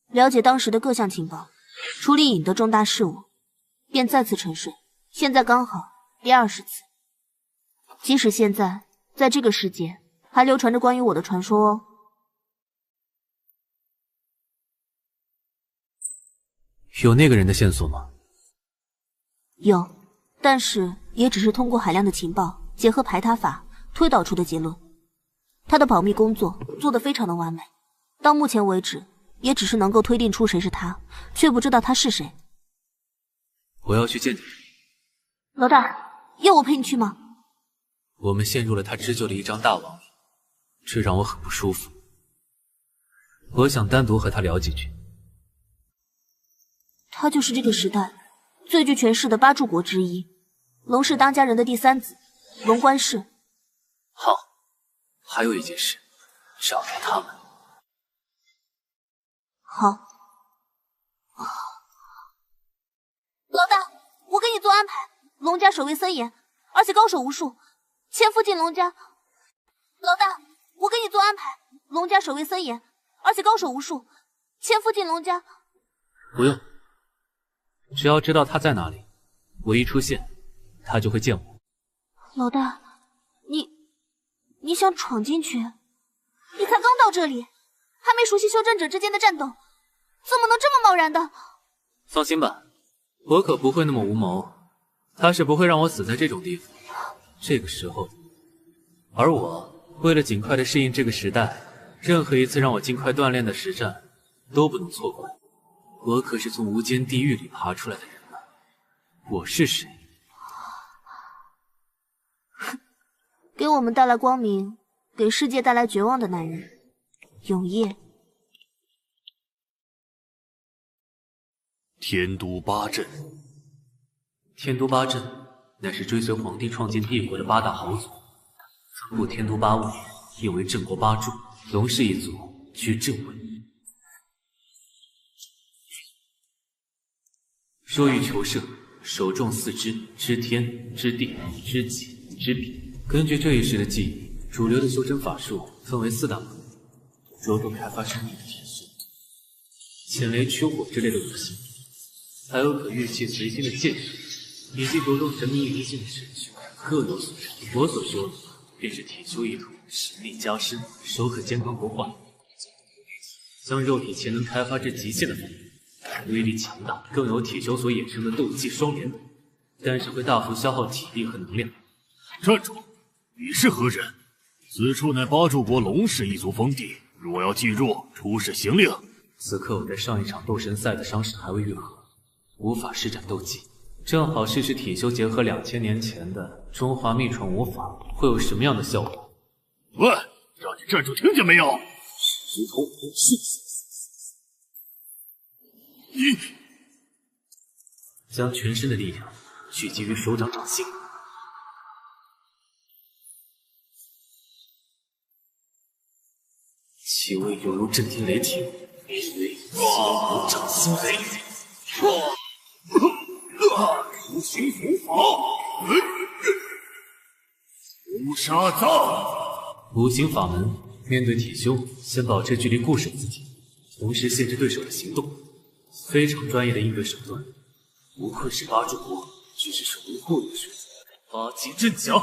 Speaker 12: 了解当时的各项情报，处理引得重大事务，便再次沉睡。现在刚好第20次。即使现在在这个世界还流传着关于我的传说哦。
Speaker 5: 有那个人的线索吗？
Speaker 12: 有，但是也只是通过海量的情报结合排他法推导出的结论。他的保密工作做得非常的完美，到目前为止也只是能够推定出谁是他，却不知道他是谁。
Speaker 5: 我要去见见他。
Speaker 12: 老大，要我陪你去吗？
Speaker 5: 我们陷入了他织就的一张大网里，这让我很不舒服。
Speaker 13: 我想单独和他聊几句。
Speaker 12: 他就是这个时代最具权势的8柱国之一，龙氏当家人的第3子，龙冠氏。
Speaker 13: 好，还有一件事，找到他们。
Speaker 12: 好。老大，我给你做安排。龙家守卫森严，而且高手无数，千夫进龙家。老大，我给你做安排。龙家守卫森严，而且高手无数，千夫进龙家。
Speaker 13: 不用，只要知道他在哪里，我一出现，他就会见我。
Speaker 12: 老大，你想闯进去？你才刚到这里，还没熟悉修真者之间的战斗，怎么能这么贸然的？
Speaker 13: 放心吧，我可不会那么无谋，他是不会让我死在这种地方。这个时候，而我为了尽快的适应这个时代，任何一次让我尽快锻炼的实战都不能错过。我可是从无间地狱里爬出来的人啊！我是谁？
Speaker 12: 给我们带来光明，给世界带来绝望的男人，永夜。
Speaker 9: 天都八阵，
Speaker 13: 天都八阵乃是追随皇帝创建帝国的8大豪族，分布天都8位，亦为镇国8柱。龙氏一族居正位。若欲求胜，首重4支：知天、知地、知己、知彼。根据这一世的记忆，主流的修真法术分为4大门，着重开发生命的体系，潜雷驱火之类的武器，还有可御气随心的剑术，以及着重神明灵性的神修，各有所长。我所修的便是体修一途，实力加深，手可坚刚不坏，将肉体潜能开发至极限的范围，威力强大，更有体修所衍生的斗技双连，但是会大幅消耗体力和能量。
Speaker 9: 站住！你是何人？此处乃8柱国龙氏一族封地，若要进入，出示行令。
Speaker 13: 此刻我在上一场斗神赛的伤势还未愈合，无法施展斗技，正好试试体修结合2000年前的中华秘传武法会有什么样的效果。
Speaker 9: 喂，让你站住，听见没有？
Speaker 13: 石头是
Speaker 9: 你
Speaker 13: 将全身的力量聚集于手掌掌心。其味犹如震天雷霆，随我掌心雷。
Speaker 9: 无形符法，无杀藏。
Speaker 13: 五行法门，面对体修，先保持距离固守自己，同时限制对手的行动，非常专业的应对手段。无愧是8柱国，只是守卫后的选择。8级阵脚，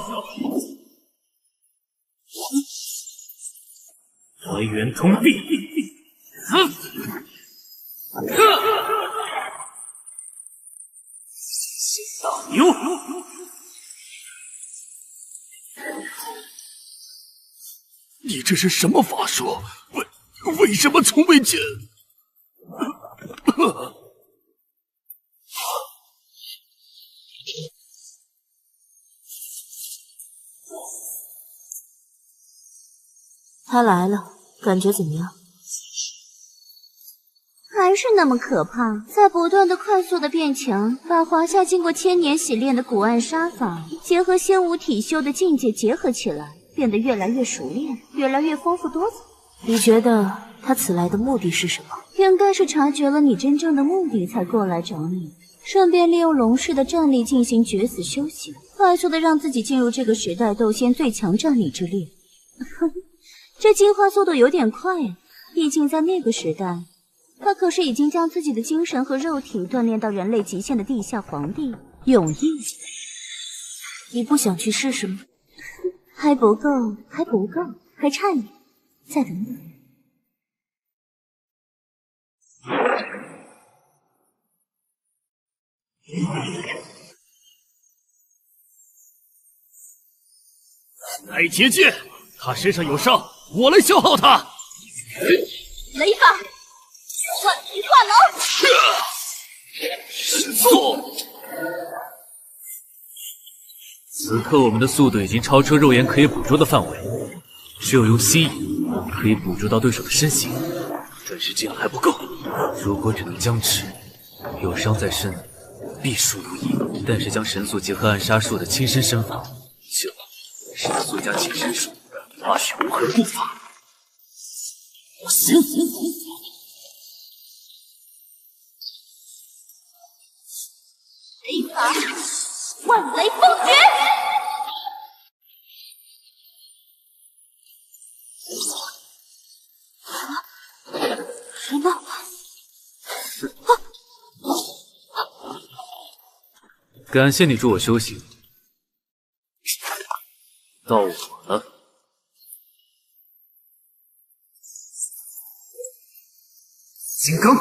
Speaker 13: 来源通臂。新大牛。
Speaker 9: 你这是什么法术？为什么从未见？
Speaker 12: 他来了，感觉怎么样？
Speaker 3: 还是那么可怕，在不断的快速的变强，把华夏经过1000年洗练的古暗杀法，结合仙武体修的境界结合起来，变得越来越熟练，越来越丰富多彩。
Speaker 12: 你觉得他此来的目的是什么？
Speaker 3: 应该是察觉了你真正的目的才过来找你，顺便利用龙氏的战力进行决死修行，快速的让自己进入这个时代斗仙最强战力之列。哼，这进化速度有点快呀，毕竟在那个时代，他可是已经将自己的精神和肉体锻炼到人类极限的地下皇帝永羿。
Speaker 12: 你不想去试试吗？
Speaker 3: 还不够，还不够，还差一点，再等等。
Speaker 9: 来结界，他身上有伤，我来消耗他。
Speaker 4: 雷法，万敌化龙。
Speaker 9: 失速。
Speaker 13: 此刻我们的速度已经超出肉眼可以捕捉的范围，只有用吸引可以捕捉到对手的身形。但是这样还不够。如果只能僵持，有伤在身，必输无疑。但是将神速结合暗杀术的亲身身法，就神速加亲身术，化血无痕步伐。行。
Speaker 4: 雷法，万雷风诀。
Speaker 12: 人呢？
Speaker 13: 感谢你助我修行，到我了。
Speaker 5: 金刚，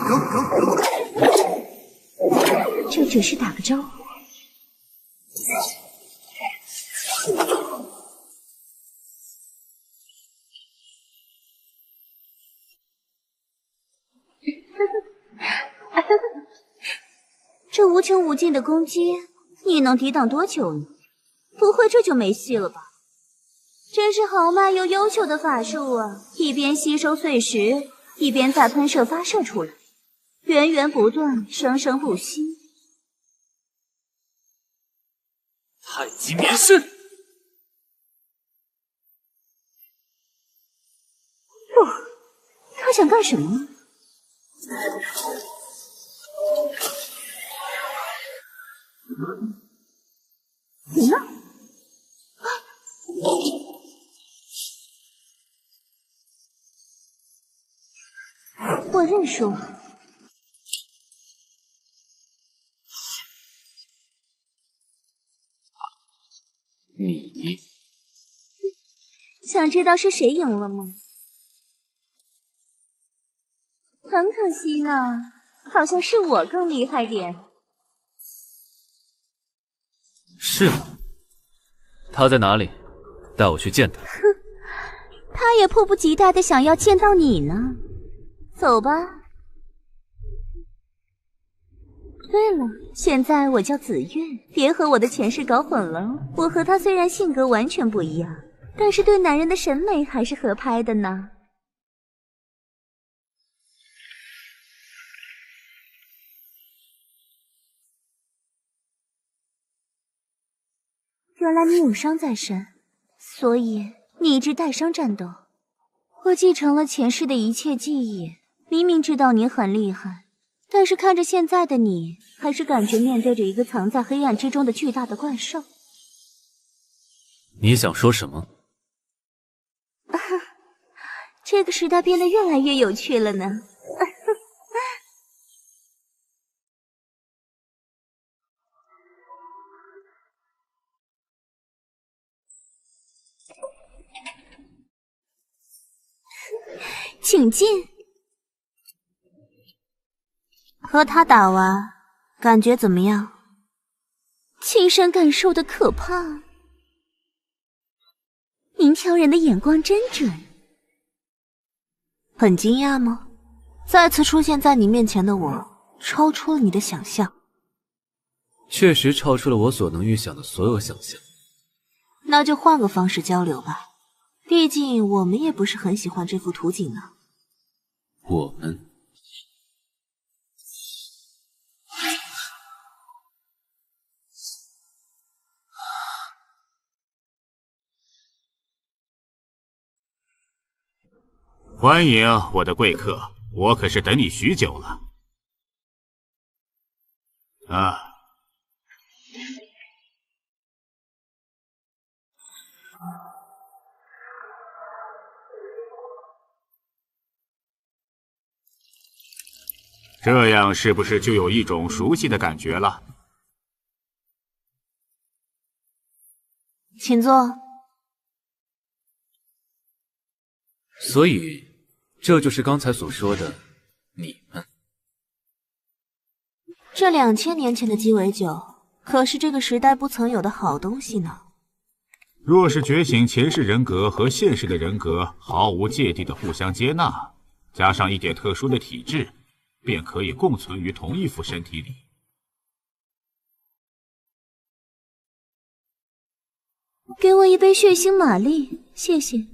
Speaker 3: 这只是打个招呼。这无穷无尽的攻击，你能抵挡多久呢？不会这就没戏了吧？真是豪迈又优秀的法术啊！一边吸收碎石，一边再喷射发射出来，源源不断，生生不息。
Speaker 13: 太极棉身。
Speaker 3: 不，他想干什么呢？你呢？我认输。
Speaker 13: 你
Speaker 3: 想知道是谁赢了吗？很可惜呢，好像是我更厉害点。
Speaker 13: 是吗？他在哪里？带我去见他。
Speaker 3: 哼，他也迫不及待的想要见到你呢。走吧。对了，现在我叫紫月，别和我的前世搞混了。我和他虽然性格完全不一样，但是对男人的审美还是合拍的呢。原来你有伤在身，所以你一直带伤战斗。我继承了前世的一切记忆，明明知道你很厉害，但是看着现在的你，还是感觉面对着一个藏在黑暗之中的巨大的怪兽。
Speaker 13: 你想说什么？
Speaker 3: 这个时代变得越来越有趣了呢。请进。
Speaker 12: 和他打完，感觉怎么样？
Speaker 3: 亲身感受的可怕。您挑人的眼光真准。
Speaker 12: 很惊讶吗？再次出现在你面前的我，超出了你的想象。
Speaker 13: 确实超出了我所能预想的所有想象。
Speaker 12: 那就换个方式交流吧，毕竟我们也不是很喜欢这幅图景呢。
Speaker 13: 我们。
Speaker 2: 欢迎我的贵客，我可是等你许久了。啊，这样是不是就有一种熟悉的感觉了？
Speaker 12: 请坐。
Speaker 13: 所以，这就是刚才所说的你们。
Speaker 12: 这2000年前的鸡尾酒，可是这个时代不曾有的好东西呢。
Speaker 2: 若是觉醒前世人格和现世的人格毫无芥蒂的互相接纳，加上一点特殊的体质，便可以共存于同一副身体里。
Speaker 3: 给我一杯血腥玛丽，谢谢。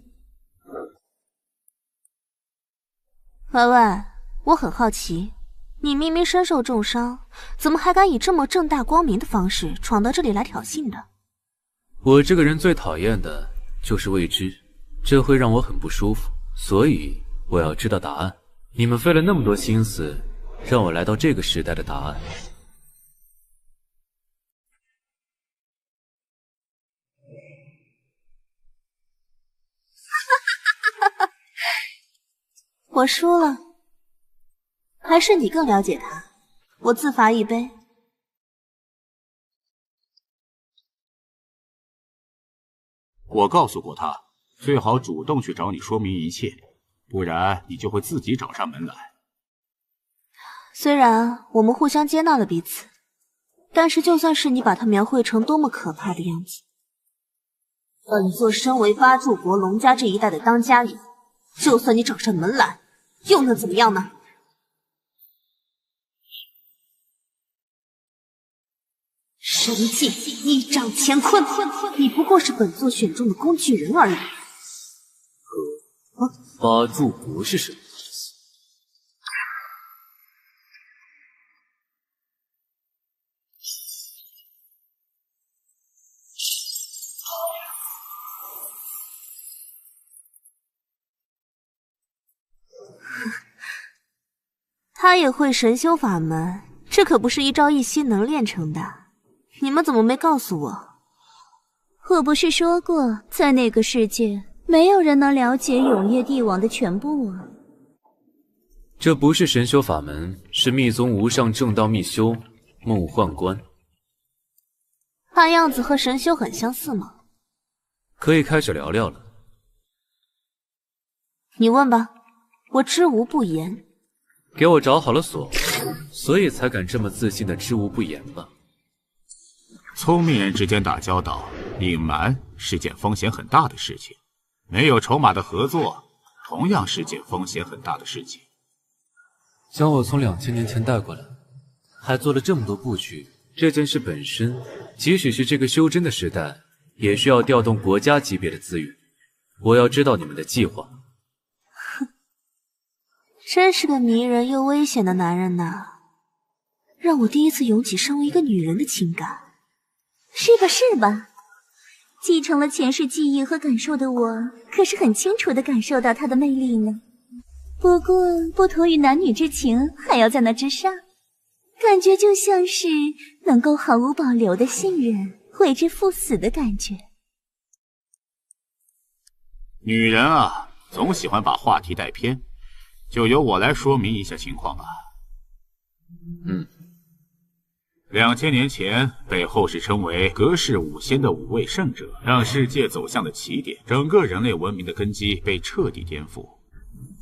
Speaker 12: 喂喂，我很好奇，你明明身受重伤，怎么还敢以这么正大光明的方式闯到这里来挑衅的？
Speaker 13: 我这个人最讨厌的就是未知，这会让我很不舒服，所以我要知道答案。你们费了那么多心思，让我来到这个时代的答案。
Speaker 12: 我输了，还是你更了解他。我自罚一杯。
Speaker 2: 我告诉过他，最好主动去找你说明一切，不然你就会自己找上门来。
Speaker 12: 虽然我们互相接纳了彼此，但是就算是你把他描绘成多么可怕的样子，本座身为八柱国龙家这一代的当家人，就算你找上门来，又能怎么样呢？神境一掌乾坤，你不过是本座选中的工具人而已。
Speaker 13: 八柱国是什么意思？
Speaker 12: 他也会神修法门，这可不是一朝一夕能练成的。你们怎么没告诉我？
Speaker 3: 我不是说过，在那个世界，没有人能了解永夜帝王的全部啊。
Speaker 13: 这不是神修法门，是密宗无上正道密修梦幻观。
Speaker 12: 看样子和神修很相似嘛。
Speaker 13: 可以开始聊聊了。
Speaker 12: 你问吧，我知无不言。
Speaker 13: 给我找好了锁，所以才敢这么自信的知无不言吧。
Speaker 2: 聪明人之间打交道，隐瞒是件风险很大的事情，没有筹码的合作同样是件风险很大的事情。
Speaker 13: 将我从2000年前带过来，还做了这么多布局，这件事本身，即使是这个修真的时代，也需要调动国家级别的资源。我要知道你们的计划。
Speaker 12: 哼，真是个迷人又危险的男人呐，让我第一次涌起身为一个女人的情感。
Speaker 3: 是吧是吧，继承了前世记忆和感受的我，可是很清楚地感受到他的魅力呢。不过不同于男女之情，还要在那之上，感觉就像是能够毫无保留的信任，为之赴死的感觉。
Speaker 2: 女人啊，总喜欢把话题带偏，就由我来说明一下情况吧。2000年前被后世称为隔世五仙的5位圣者，让世界走向了起点，整个人类文明的根基被彻底颠覆。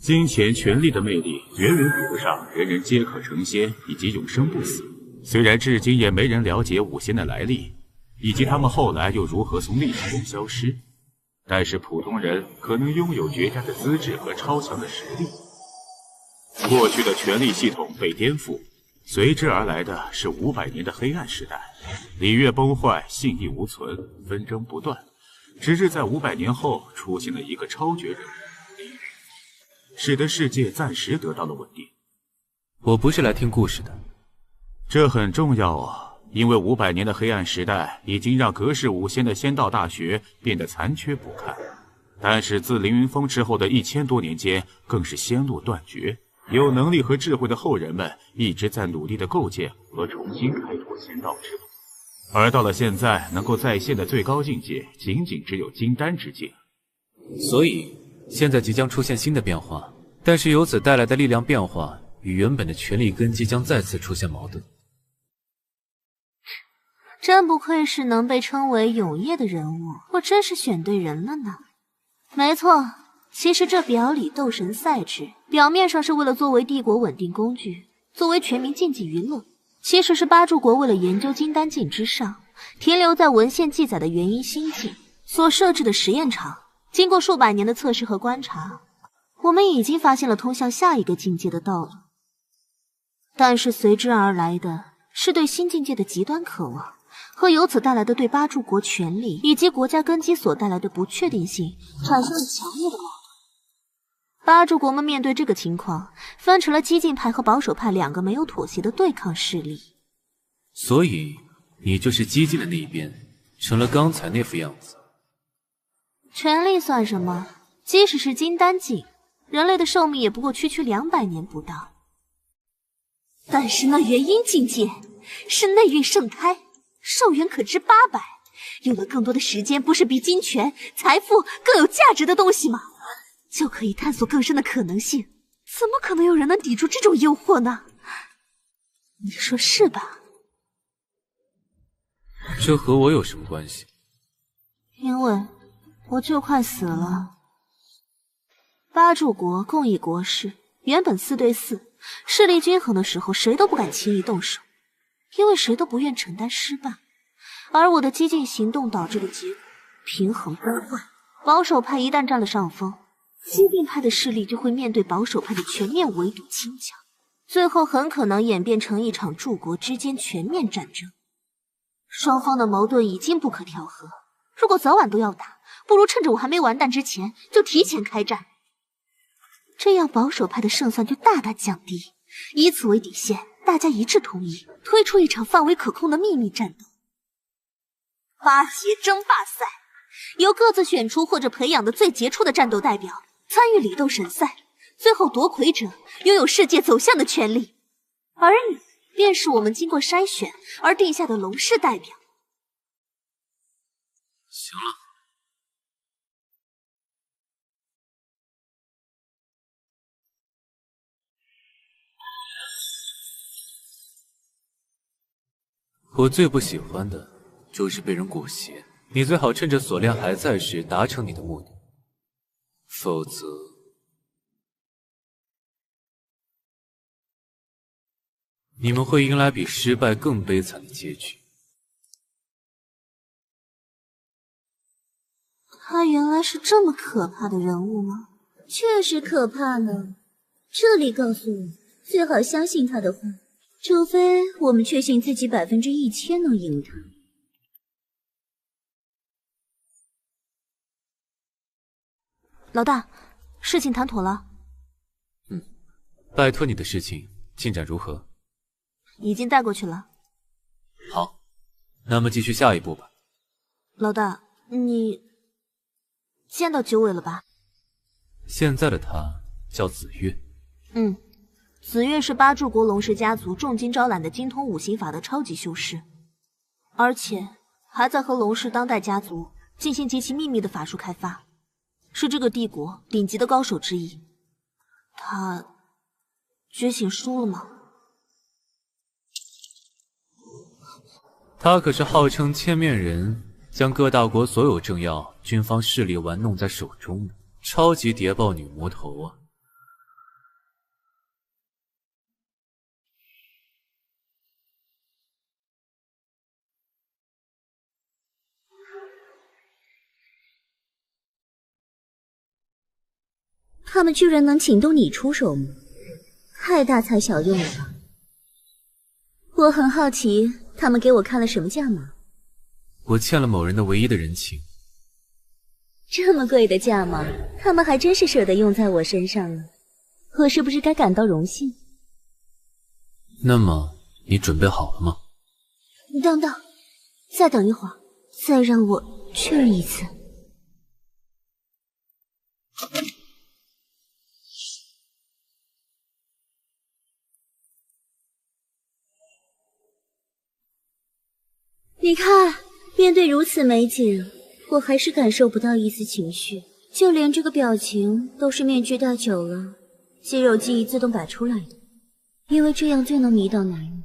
Speaker 2: 金钱、权力的魅力远远比不上人人皆可成仙以及永生不死。虽然至今也没人了解五仙的来历，以及他们后来又如何从历史中消失，但是普通人可能拥有绝佳的资质和超强的实力。过去的权力系统被颠覆，随之而来的是500年的黑暗时代，礼乐崩坏，信义无存，纷争不断，直至在500年后出现了一个超绝人物李云，使得世界暂时得到了稳定。
Speaker 13: 我不是来听故事的。
Speaker 2: 这很重要啊，因为500年的黑暗时代已经让隔世五仙的仙道大学变得残缺不堪，但是自凌云峰之后的1000多年间，更是仙路断绝。有能力和智慧的后人们一直在努力地构建和重新开拓仙道之路，而到了现在，能够再现的最高境界仅仅只有金丹之境。
Speaker 13: 所以现在即将出现新的变化，但是由此带来的力量变化与原本的权力根基将再次出现矛盾。
Speaker 12: 真不愧是能被称为永夜的人物，我真是选对人了呢。没错，其实这表里斗神赛制，表面上是为了作为帝国稳定工具，作为全民竞技娱乐，其实是八柱国为了研究金丹境之上，停留在文献记载的元婴心境所设置的实验场。经过数百年的测试和观察，我们已经发现了通向下一个境界的道路，但是随之而来的是对新境界的极端渴望，和由此带来的对八柱国权力以及国家根基所带来的不确定性产生了强烈的矛盾。八柱国们面对这个情况，分成了激进派和保守派两个没有妥协的对抗势力。
Speaker 13: 所以你就是激进的那一边，成了刚才那副样子。
Speaker 12: 权力算什么？即使是金丹境，人类的寿命也不过区200年不到。但是那元婴境界是内蕴盛开，寿元可知800，有了更多的时间，不是比金钱、财富更有价值的东西吗？就可以探索更深的可能性，怎么可能有人能抵住这种诱惑呢？你说是吧？
Speaker 13: 这和我有什么关系？
Speaker 12: 因为我就快死了。八柱国共议国事，原本4对4，势力均衡的时候，谁都不敢轻易动手，因为谁都不愿承担失败。而我的激进行动导致的结果，平衡崩坏。保守派一旦占了上风，激进派的势力就会面对保守派的全面围堵清剿，最后很可能演变成一场诸国之间全面战争。双方的矛盾已经不可调和，如果早晚都要打，不如趁着我还没完蛋之前就提前开战，这样保守派的胜算就大大降低。以此为底线，大家一致同意推出一场范围可控的秘密战斗——8节争霸赛，由各自选出或者培养的最杰出的战斗代表参与里斗神赛，最后夺魁者拥有世界走向的权利，而你便是我们经过筛选而定下的龙氏代表。
Speaker 13: 行了，我最不喜欢的就是被人裹挟，你最好趁着锁链还在时达成你的目的，否则你们会迎来比失败更悲惨的结局。
Speaker 12: 他原来是这么可怕的人物吗？
Speaker 3: 确实可怕呢。这里告诉我，最好相信他的话，除非我们确信自己1000%能赢他。
Speaker 12: 老大，事情谈妥了。
Speaker 13: 拜托你的事情进展如何？
Speaker 12: 已经带过去了。
Speaker 13: 好，那么继续下一步吧。
Speaker 12: 老大，你见到九尾了吧？
Speaker 13: 现在的他叫紫月。
Speaker 12: 紫月是八柱国龙氏家族重金招揽的精通五行法的超级修士，而且还在和龙氏当代家族进行极其秘密的法术开发，是这个帝国顶级的高手之一。他觉醒输了吗？
Speaker 13: 他可是号称千面人，将各大国所有政要、军方势力玩弄在手中的超级谍报女魔头啊！
Speaker 3: 他们居然能请动你出手吗？太大材小用了吧！我很好奇，他们给我看了什么价码？
Speaker 13: 我欠了某人的唯一的人情。
Speaker 3: 这么贵的价码，他们还真是舍得用在我身上呢。我是不是该感到荣幸？
Speaker 13: 那么，你准备好了吗？
Speaker 3: 等等，再等一会儿，再让我确认一次。你看，面对如此美景，我还是感受不到一丝情绪，就连这个表情都是面具戴久了，肌肉记忆自动摆出来的，因为这样最能迷倒男人。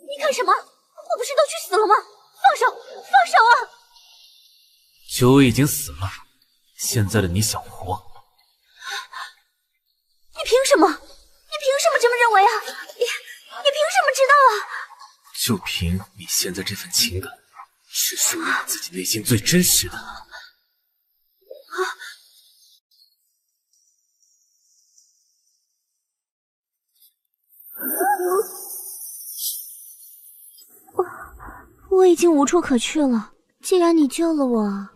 Speaker 12: 你干什么？我不是都去死了吗？放手！放手啊！
Speaker 13: 九尾已经死了，现在的你想活？
Speaker 12: 你凭什么？你凭什么这么认为啊？
Speaker 5: 就凭你现在这份情感，是属于你自己内心最真实的。
Speaker 4: 我已经无处可去了。既然你救了我，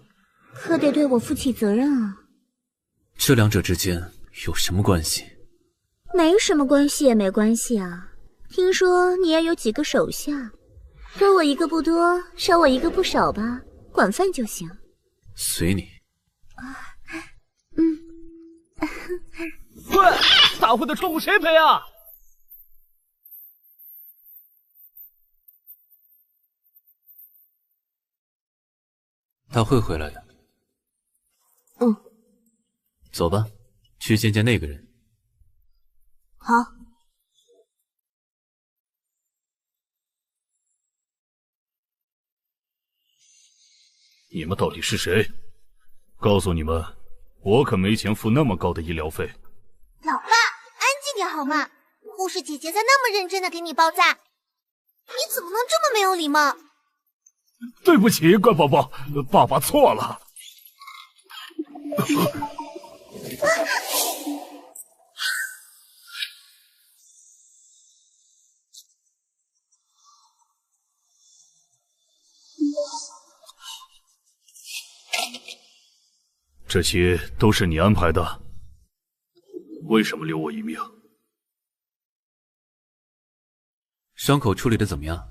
Speaker 4: 可得对我负起责任啊。
Speaker 5: 这两者之间有什么关系？
Speaker 4: 没什么关系也没关系啊。听说你也有几个手下，多我一个不多，少我一个不少吧，管饭就行。
Speaker 5: 随你。
Speaker 6: 喂，大会的错误谁赔啊？
Speaker 5: 他会回来的。走吧，去见见那个人。
Speaker 12: 好。
Speaker 8: 你们到底是谁？告诉你们，我可没钱付那么高的医疗费。
Speaker 4: 老爸，安静点好吗？护士姐姐在那么认真的给你包扎，你怎么能这么没有礼貌？
Speaker 6: 对不起，乖宝宝，爸爸错了。
Speaker 8: 这些都是你安排的，为什么留我一命？
Speaker 5: 伤口处理的怎么样？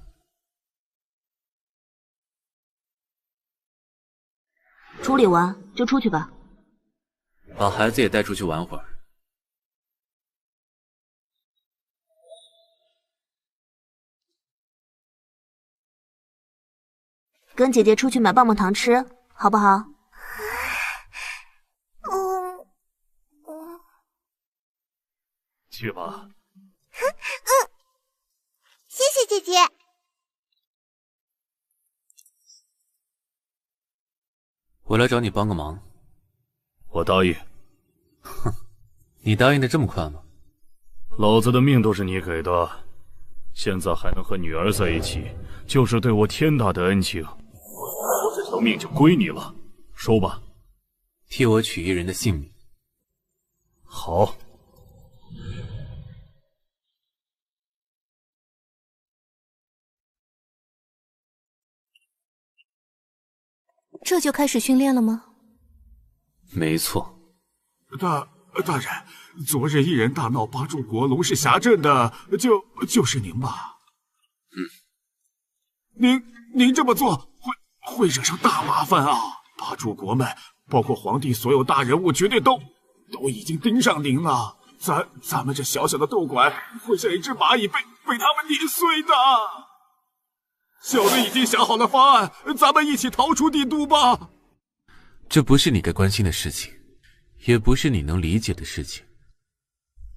Speaker 12: 处理完就出去吧。
Speaker 5: 把孩子也带出去玩会儿。
Speaker 12: 跟姐姐出去买棒棒糖吃，好不好？
Speaker 8: 去吧。
Speaker 4: 谢谢姐姐。
Speaker 5: 我来找你帮个忙。
Speaker 8: 我答应。
Speaker 5: 哼，你答应的这么快吗？
Speaker 8: 老子的命都是你给的，现在还能和女儿在一起，就是对我天大的恩情。我这条命就归你了，说吧。
Speaker 5: 替我取一人的性命。
Speaker 8: 好。
Speaker 4: 这就开始训练了吗？
Speaker 5: 没错。
Speaker 10: 大人，昨日一人大闹八柱国龙氏峡镇的，就是您吧？您这么做会惹上大麻烦啊！八柱国们，包括皇帝所有大人物，绝对都已经盯上您了。咱们这小小的斗馆，会像一只蚂蚁被他们碾碎的。小的已经想好了方案，咱们一起逃出帝都吧。
Speaker 5: 这不是你该关心的事情，也不是你能理解的事情，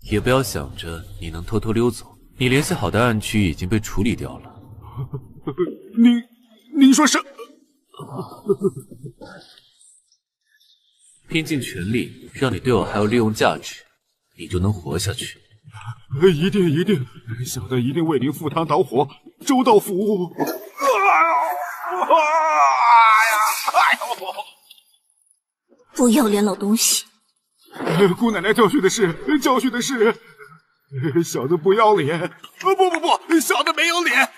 Speaker 5: 也不要想着你能偷偷溜走。你联系好的暗区已经被处理掉了。
Speaker 10: 您说是？
Speaker 5: 拼尽全力让你对我还有利用价值，你就能活下去。
Speaker 10: 一定，小的一定为您赴汤蹈火，周到服务。
Speaker 4: 不要脸老东西！
Speaker 10: 姑奶奶教训的是，小的不要脸。不，小的没有脸，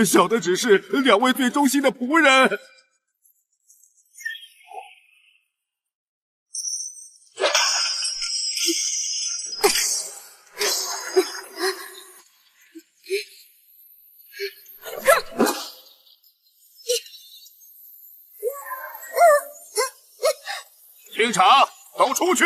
Speaker 10: 小的只是两位最忠心的仆人。
Speaker 2: 清场，都出去！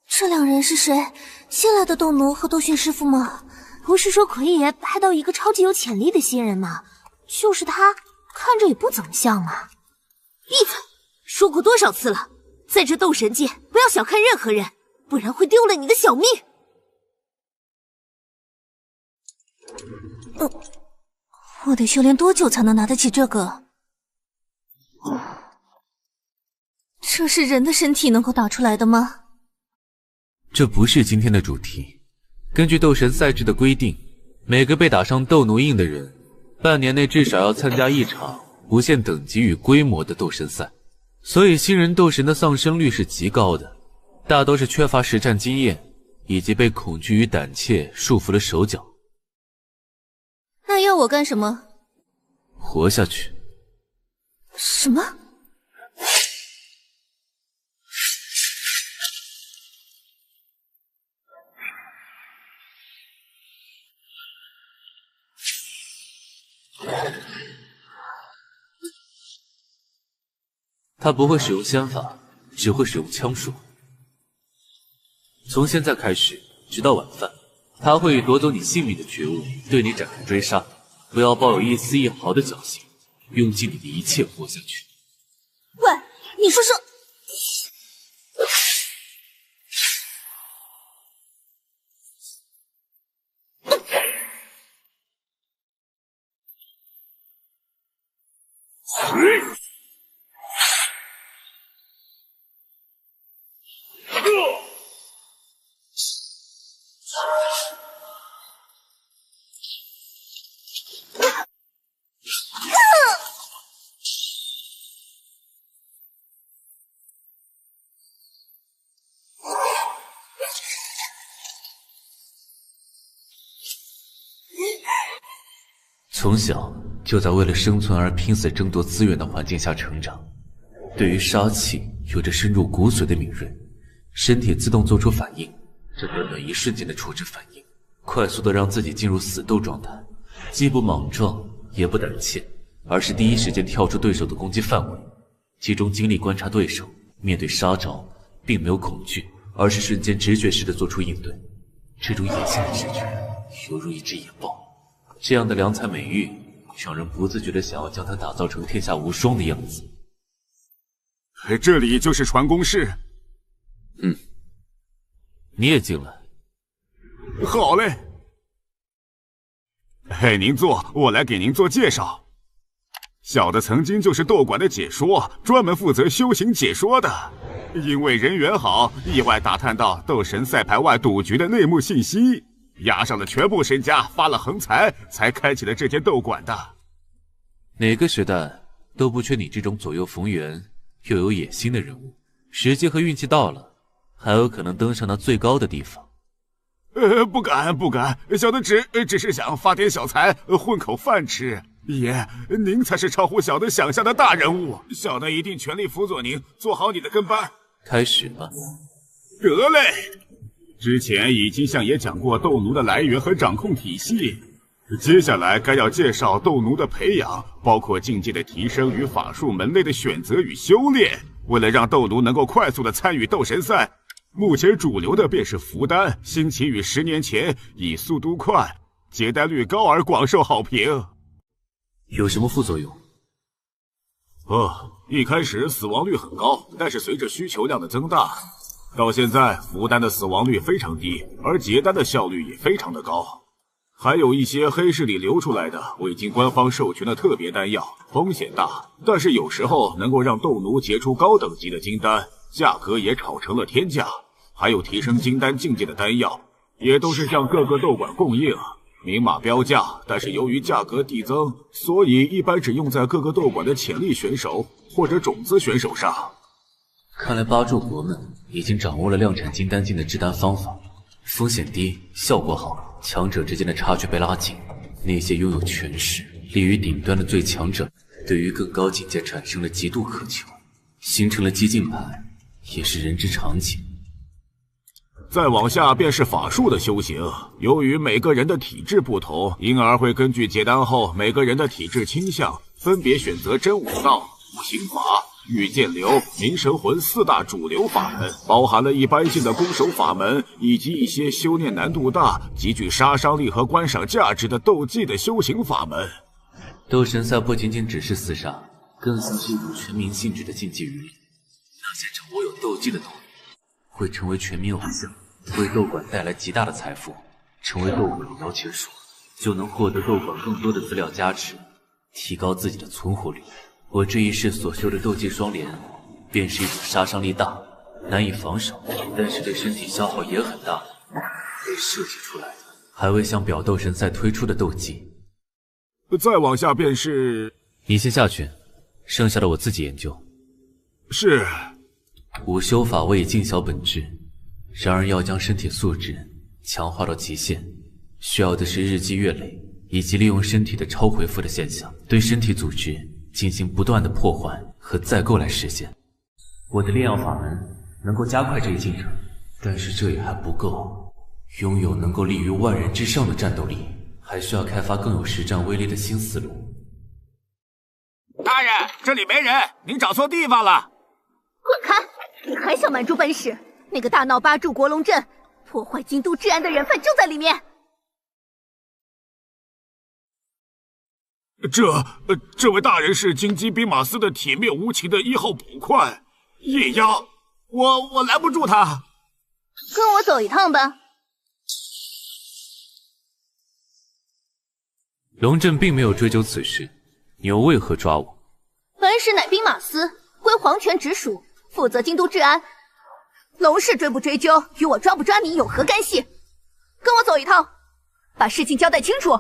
Speaker 4: 这两人是谁？新来的斗奴和斗训师傅吗？不是说奎爷派到一个超级有潜力的新人吗？就是他，看着也不怎么像嘛。
Speaker 12: 闭嘴！说过多少次了，在这斗神界，不要小看任何人，不然会丢了你的小命。
Speaker 4: 我得修炼多久才能拿得起这个？
Speaker 12: 这是人的身体能够打出来的吗？
Speaker 13: 这不是今天的主题。根据斗神赛制的规定，每个被打上斗奴印的人，半年内至少要参加一场不限等级与规模的斗神赛。所以新人斗神的丧生率是极高的，大都是缺乏实战经验，以及被恐惧与胆怯束缚了手脚。
Speaker 12: 那要我干什么？
Speaker 13: 活下去。
Speaker 12: 什么？
Speaker 13: 他不会使用仙法，只会使用枪术。从现在开始，直到晚饭，他会以夺走你性命的觉悟对你展开追杀。不要抱有一丝一毫的侥幸，用尽你的一切活下去。
Speaker 12: 喂，你说说。
Speaker 13: 从小就在为了生存而拼死争夺资源的环境下成长，对于杀气有着深入骨髓的敏锐，身体自动做出反应。这短短一瞬间的处置反应，快速的让自己进入死斗状态，既不莽撞也不胆怯，而是第一时间跳出对手的攻击范围，集中精力观察对手，面对杀招并没有恐惧，而是瞬间直觉式的做出应对。这种野性的直觉犹如一只野豹，这样的良才美誉让人不自觉的想要将它打造成天下无双的样子。
Speaker 10: 这里就是传功室。
Speaker 13: 你也进来。
Speaker 10: 好嘞。嘿，您坐，我来给您做介绍。小的曾经就是斗馆的解说，专门负责修行解说的。因为人缘好，意外打探到斗神赛牌外赌局的内幕信息，押上了全部身家，发了横财，才开启了这间斗馆的。
Speaker 13: 哪个时代都不缺你这种左右逢源又有野心的人物，时机和运气到了，还有可能登上那最高的地方。
Speaker 10: 不敢，小的只是想发点小财，混口饭吃。爷，您才是超乎小的想象的大人物，小的一定全力辅佐您，做好你的跟班。
Speaker 13: 开始吧。
Speaker 10: 得嘞。之前已经向爷讲过斗奴的来源和掌控体系，接下来该要介绍斗奴的培养，包括境界的提升与法术门类的选择与修炼。为了让斗奴能够快速的参与斗神赛，目前主流的便是符丹，兴起于10年前，以速度快、结单率高而广受好评。
Speaker 13: 有什么副作用？
Speaker 10: 一开始死亡率很高，但是随着需求量的增大，到现在符丹的死亡率非常低，而结丹的效率也非常的高。还有一些黑市里流出来的未经官方授权的特别丹药，风险大，但是有时候能够让斗奴结出高等级的金丹，价格也炒成了天价。还有提升金丹境界的丹药，也都是向各个斗馆供应，明码标价，但是由于价格递增，所以一般只用在各个斗馆的潜力选手或者种子选手上。
Speaker 13: 看来八柱国们已经掌握了量产金丹境的制丹方法，风险低，效果好，强者之间的差距被拉近。那些拥有权势、立于顶端的最强者，对于更高境界产生了极度渴求，形成了激进派，也是人之常情。
Speaker 10: 再往下便是法术的修行，由于每个人的体质不同，因而会根据结丹后每个人的体质倾向，分别选择真武道、五行法、御剑流、冥神魂4大主流法门，包含了一般性的攻守法门，以及一些修炼难度大、极具杀伤力和观赏价值的斗技的修行法门。
Speaker 13: 斗神赛不仅仅只是厮杀，更像是一种全民性质的竞技娱乐。那些掌握有斗技的斗女，会成为全民偶像，为斗馆带来极大的财富。成为斗馆的摇钱树，就能获得斗馆更多的资料加持，提高自己的存活率。我这一世所修的斗技双连，便是一种杀伤力大、难以防守，但是对身体消耗也很大，被设计出来的，还未向表斗神赛推出的斗技。
Speaker 10: 再往下便是……
Speaker 13: 你先下去，剩下的我自己研究。
Speaker 10: 是。
Speaker 13: 吾修法未以尽小本质，然而要将身体素质强化到极限，需要的是日积月累，以及利用身体的超回复的现象，对身体组织进行不断的破坏和再构来实现。我的炼药法门能够加快这一进程，但是这也还不够。拥有能够立于万人之上的战斗力，还需要开发更有实战威力的新思路。
Speaker 2: 大人，这里没人，您找错地方了。
Speaker 4: 滚开！你还想瞒住本使？那个大闹八柱国龙阵、破坏京都治安的人犯就在里面。
Speaker 10: 这位大人是京畿兵马司的铁面无情的1号捕快叶压，我拦不住他。
Speaker 4: 跟我走一趟吧。
Speaker 13: 龙震并没有追究此事，你又为何抓我？
Speaker 4: 本使乃兵马司，归皇权直属，负责京都治安。龙氏追不追究，与我抓不抓你有何干系？跟我走一趟，把事情交代清楚。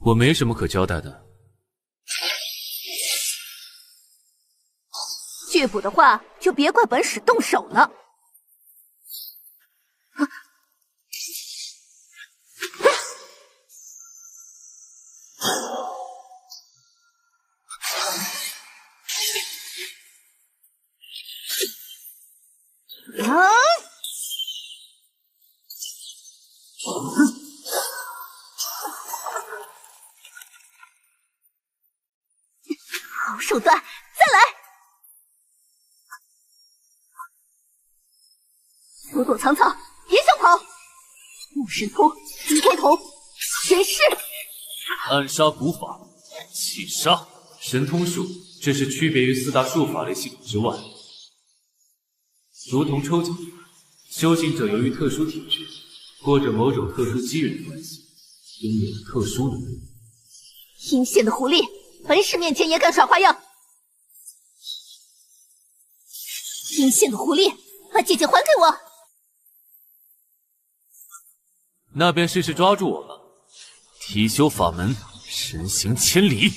Speaker 13: 我没什么可交代的。
Speaker 4: 拒捕的话，就别怪本使动手了。好手段，再来！躲躲藏藏，别想跑！木神通，金开头，玄式，
Speaker 13: 暗杀古法，起杀，神通术，这是区别于4大术法类系统之外。如同抽奖，修行者由于特殊体质或者某种特殊机缘的关系，拥有了特殊能力。
Speaker 4: 阴险的狐狸，本使面前也敢耍花样！阴险的狐狸，把姐姐还给我！
Speaker 13: 那便试试抓住我吧。提修法门，身行千里。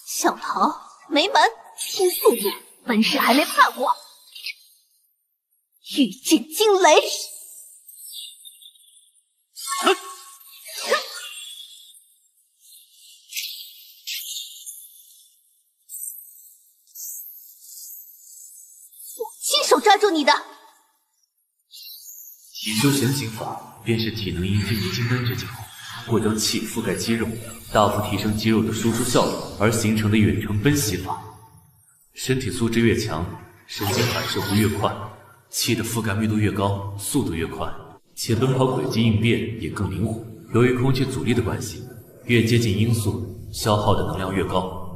Speaker 4: 小桃，没门！拼速度，本使还没怕过。御剑惊雷！我亲手抓住你的！
Speaker 13: 体修神行法，便是体能因进入金丹之境后，或将气覆盖肌肉，大幅提升肌肉的输出效率而形成的远程奔袭法。身体素质越强，神经反射弧越快，气的覆盖密度越高，速度越快，且奔跑轨迹应变也更灵活。由于空气阻力的关系，越接近音速，消耗的能量越高。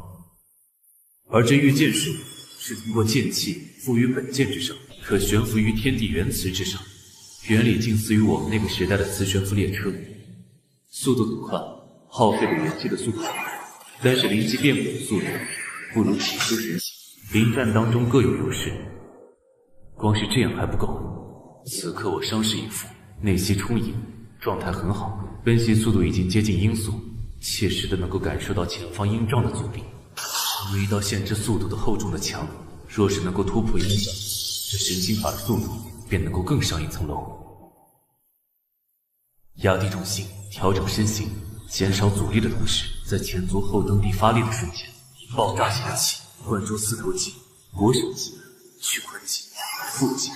Speaker 13: 而这御剑术是通过剑气附于本剑之上，可悬浮于天地元磁之上。原理近似于我们那个时代的磁悬浮列车，速度很快，耗费的元气的速度很快，但是灵机变轨的速度不如体修神行，临战当中各有优势。光是这样还不够，此刻我伤势已复，内息充盈，状态很好，奔袭速度已经接近音速，切实的能够感受到前方音障的阻力。为一道限制速度的厚重的墙，若是能够突破音障，这神行法的速度便能够更上一层楼。压低重心，调整身形，减少阻力的同时，在前足后蹬地发力的瞬间，以爆炸性的气灌注四头肌、腘绳肌、屈髋肌、腹肌、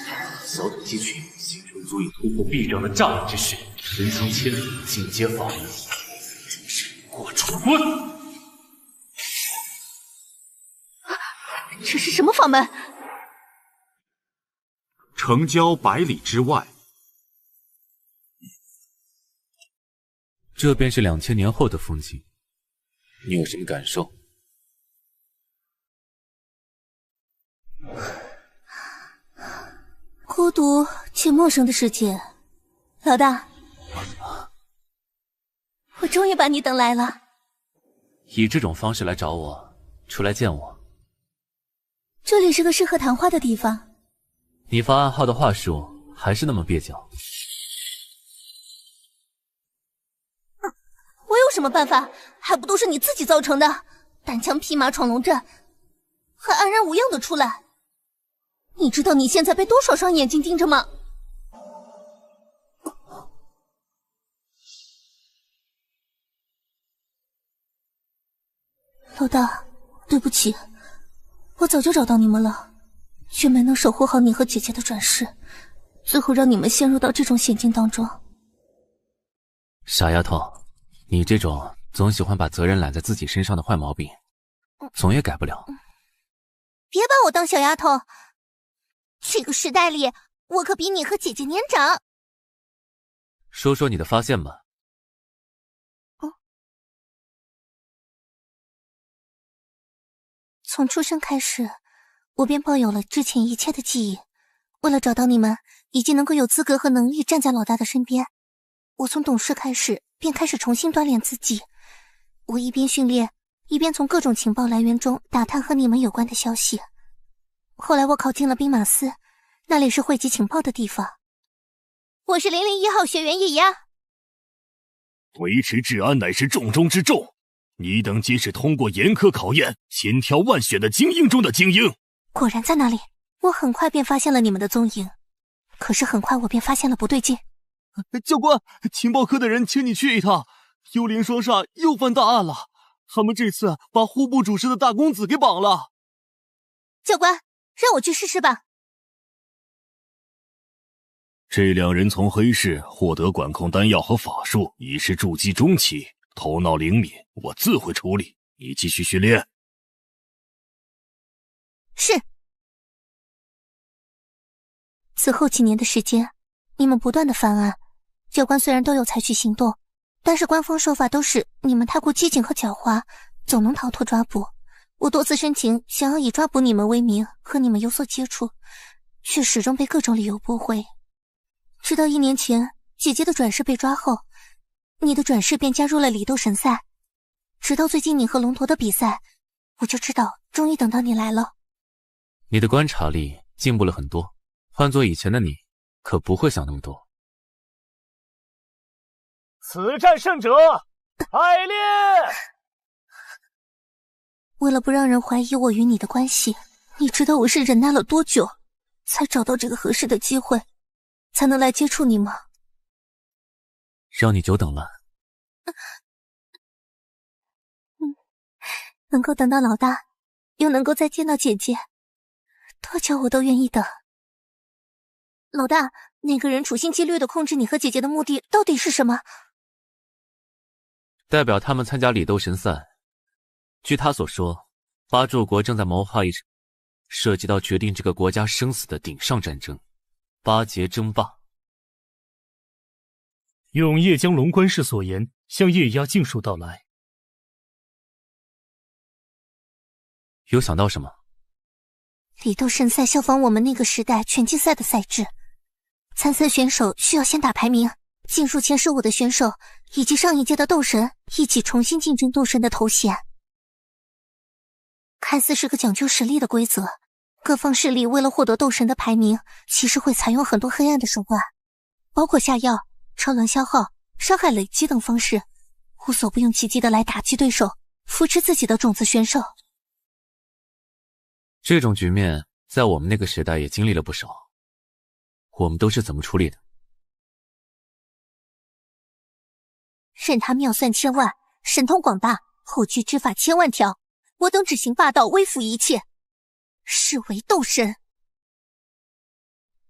Speaker 13: 小腿肌群，形成足以突破壁障的炸力之势。神行千里，进阶法力，真是过处分。
Speaker 4: 这是什么法门？
Speaker 2: 城郊100里之外。
Speaker 13: 这便是2000年后的风景，你有什么感受？
Speaker 3: 孤独且陌生的世界，老大，我终于把你等来了。
Speaker 13: 以这种方式来找我，出来见我，
Speaker 12: 这里是个适合谈话的地方。
Speaker 13: 你发暗号的话术还是那么蹩脚。
Speaker 12: 我有什么办法？还不都是你自己造成的？单枪匹马闯龙阵，还安然无恙的出来。你知道你现在被多少双眼睛盯着吗？老大，对不起，我早就找到你们了，却没能守护好你和姐姐的转世，最后让你们陷入到这种险境当中。
Speaker 13: 傻丫头，你这种总喜欢把责任揽在自己身上的坏毛病，总也改不了。
Speaker 4: 别把我当小丫头，这个时代里，我可比你和姐姐年长。
Speaker 13: 说说你的发现吧。
Speaker 4: 从出生开始，我便抱有了之前一切的记忆。为了找到你们，以及能够有资格和能力站在老大的身边，我从懂事开始便开始重新锻炼自己。我一边训练，一边从各种情报来源中打探和你们有关的消息。后来我考进了兵马司，那里是汇集情报的地方。我是001号学员叶芽。
Speaker 9: 维持治安乃是重中之重。你等皆是通过严苛考验、千挑万选的精英中的精英。
Speaker 4: 果然在那里，我很快便发现了你们的踪影。可是很快我便发现了不对劲。
Speaker 14: 教官，情报科的人请你去一趟，幽灵双煞又犯大案了。他们这次把户部主事的大公子给绑了。
Speaker 4: 教官，让我去试试吧。
Speaker 9: 这两人从黑市获得管控丹药和法术，已是筑基中期，头脑灵敏，我自会处理。你继续训练。
Speaker 4: 是。此后几年的时间，你们不断的犯案，教官虽然都有采取行动，但是官方说法都是你们太过机警和狡猾，总能逃脱抓捕。我多次申请想要以抓捕你们为名和你们有所接触，却始终被各种理由驳回。直到1年前姐姐的转世被抓后，你的转世便加入了里斗神赛。直到最近你和龙驼的比赛，我就知道终于等到你来了。
Speaker 13: 你的观察力进步了很多，换做以前的你可不会想那么多。
Speaker 6: 此战胜者开列。
Speaker 4: 为了不让人怀疑我与你的关系，你知道我是忍耐了多久才找到这个合适的机会才能来接触你吗？
Speaker 13: 让你久等了。
Speaker 4: 能够等到老大，又能够再见到姐姐，多久我都愿意等。老大，那个人处心积虑的控制你和姐姐的目的到底是什么？
Speaker 13: 代表他们参加里斗神赛。据他所说，八柱国正在谋划一场涉及到决定这个国家生死的顶上战争——八节争霸。
Speaker 6: 永夜将龙关事所言向叶鸦尽数道来。
Speaker 13: 有想到什么？
Speaker 4: 里斗神赛效仿我们那个时代拳击赛的赛制，参赛选手需要先打排名，进入前15的选手以及上一届的斗神一起重新竞争斗神的头衔。看似是个讲究实力的规则，各方势力为了获得斗神的排名，其实会采用很多黑暗的手段，包括下药、超轮消耗、伤害累积等方式，无所不用其极的来打击对手，扶持自己的种子选手。
Speaker 13: 这种局面在我们那个时代也经历了不少，我们都是怎么处理的？
Speaker 4: 任他妙算千万，神通广大，后具之法千万条，我等只行霸道，微服一切，是为斗神。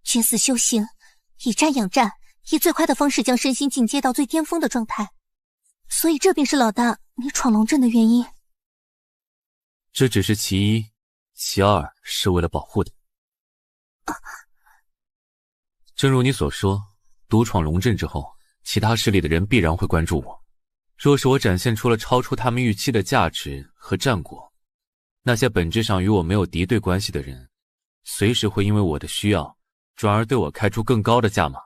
Speaker 4: 决死修行，以战养战，以最快的方式将身心进阶到最巅峰的状态。所以这便是老大你闯龙阵的原因。
Speaker 13: 这只是其一，其二是为了保护的。正如你所说，独闯龙阵之后，其他势力的人必然会关注我。若是我展现出了超出他们预期的价值和战果，那些本质上与我没有敌对关系的人，随时会因为我的需要，转而对我开出更高的价码，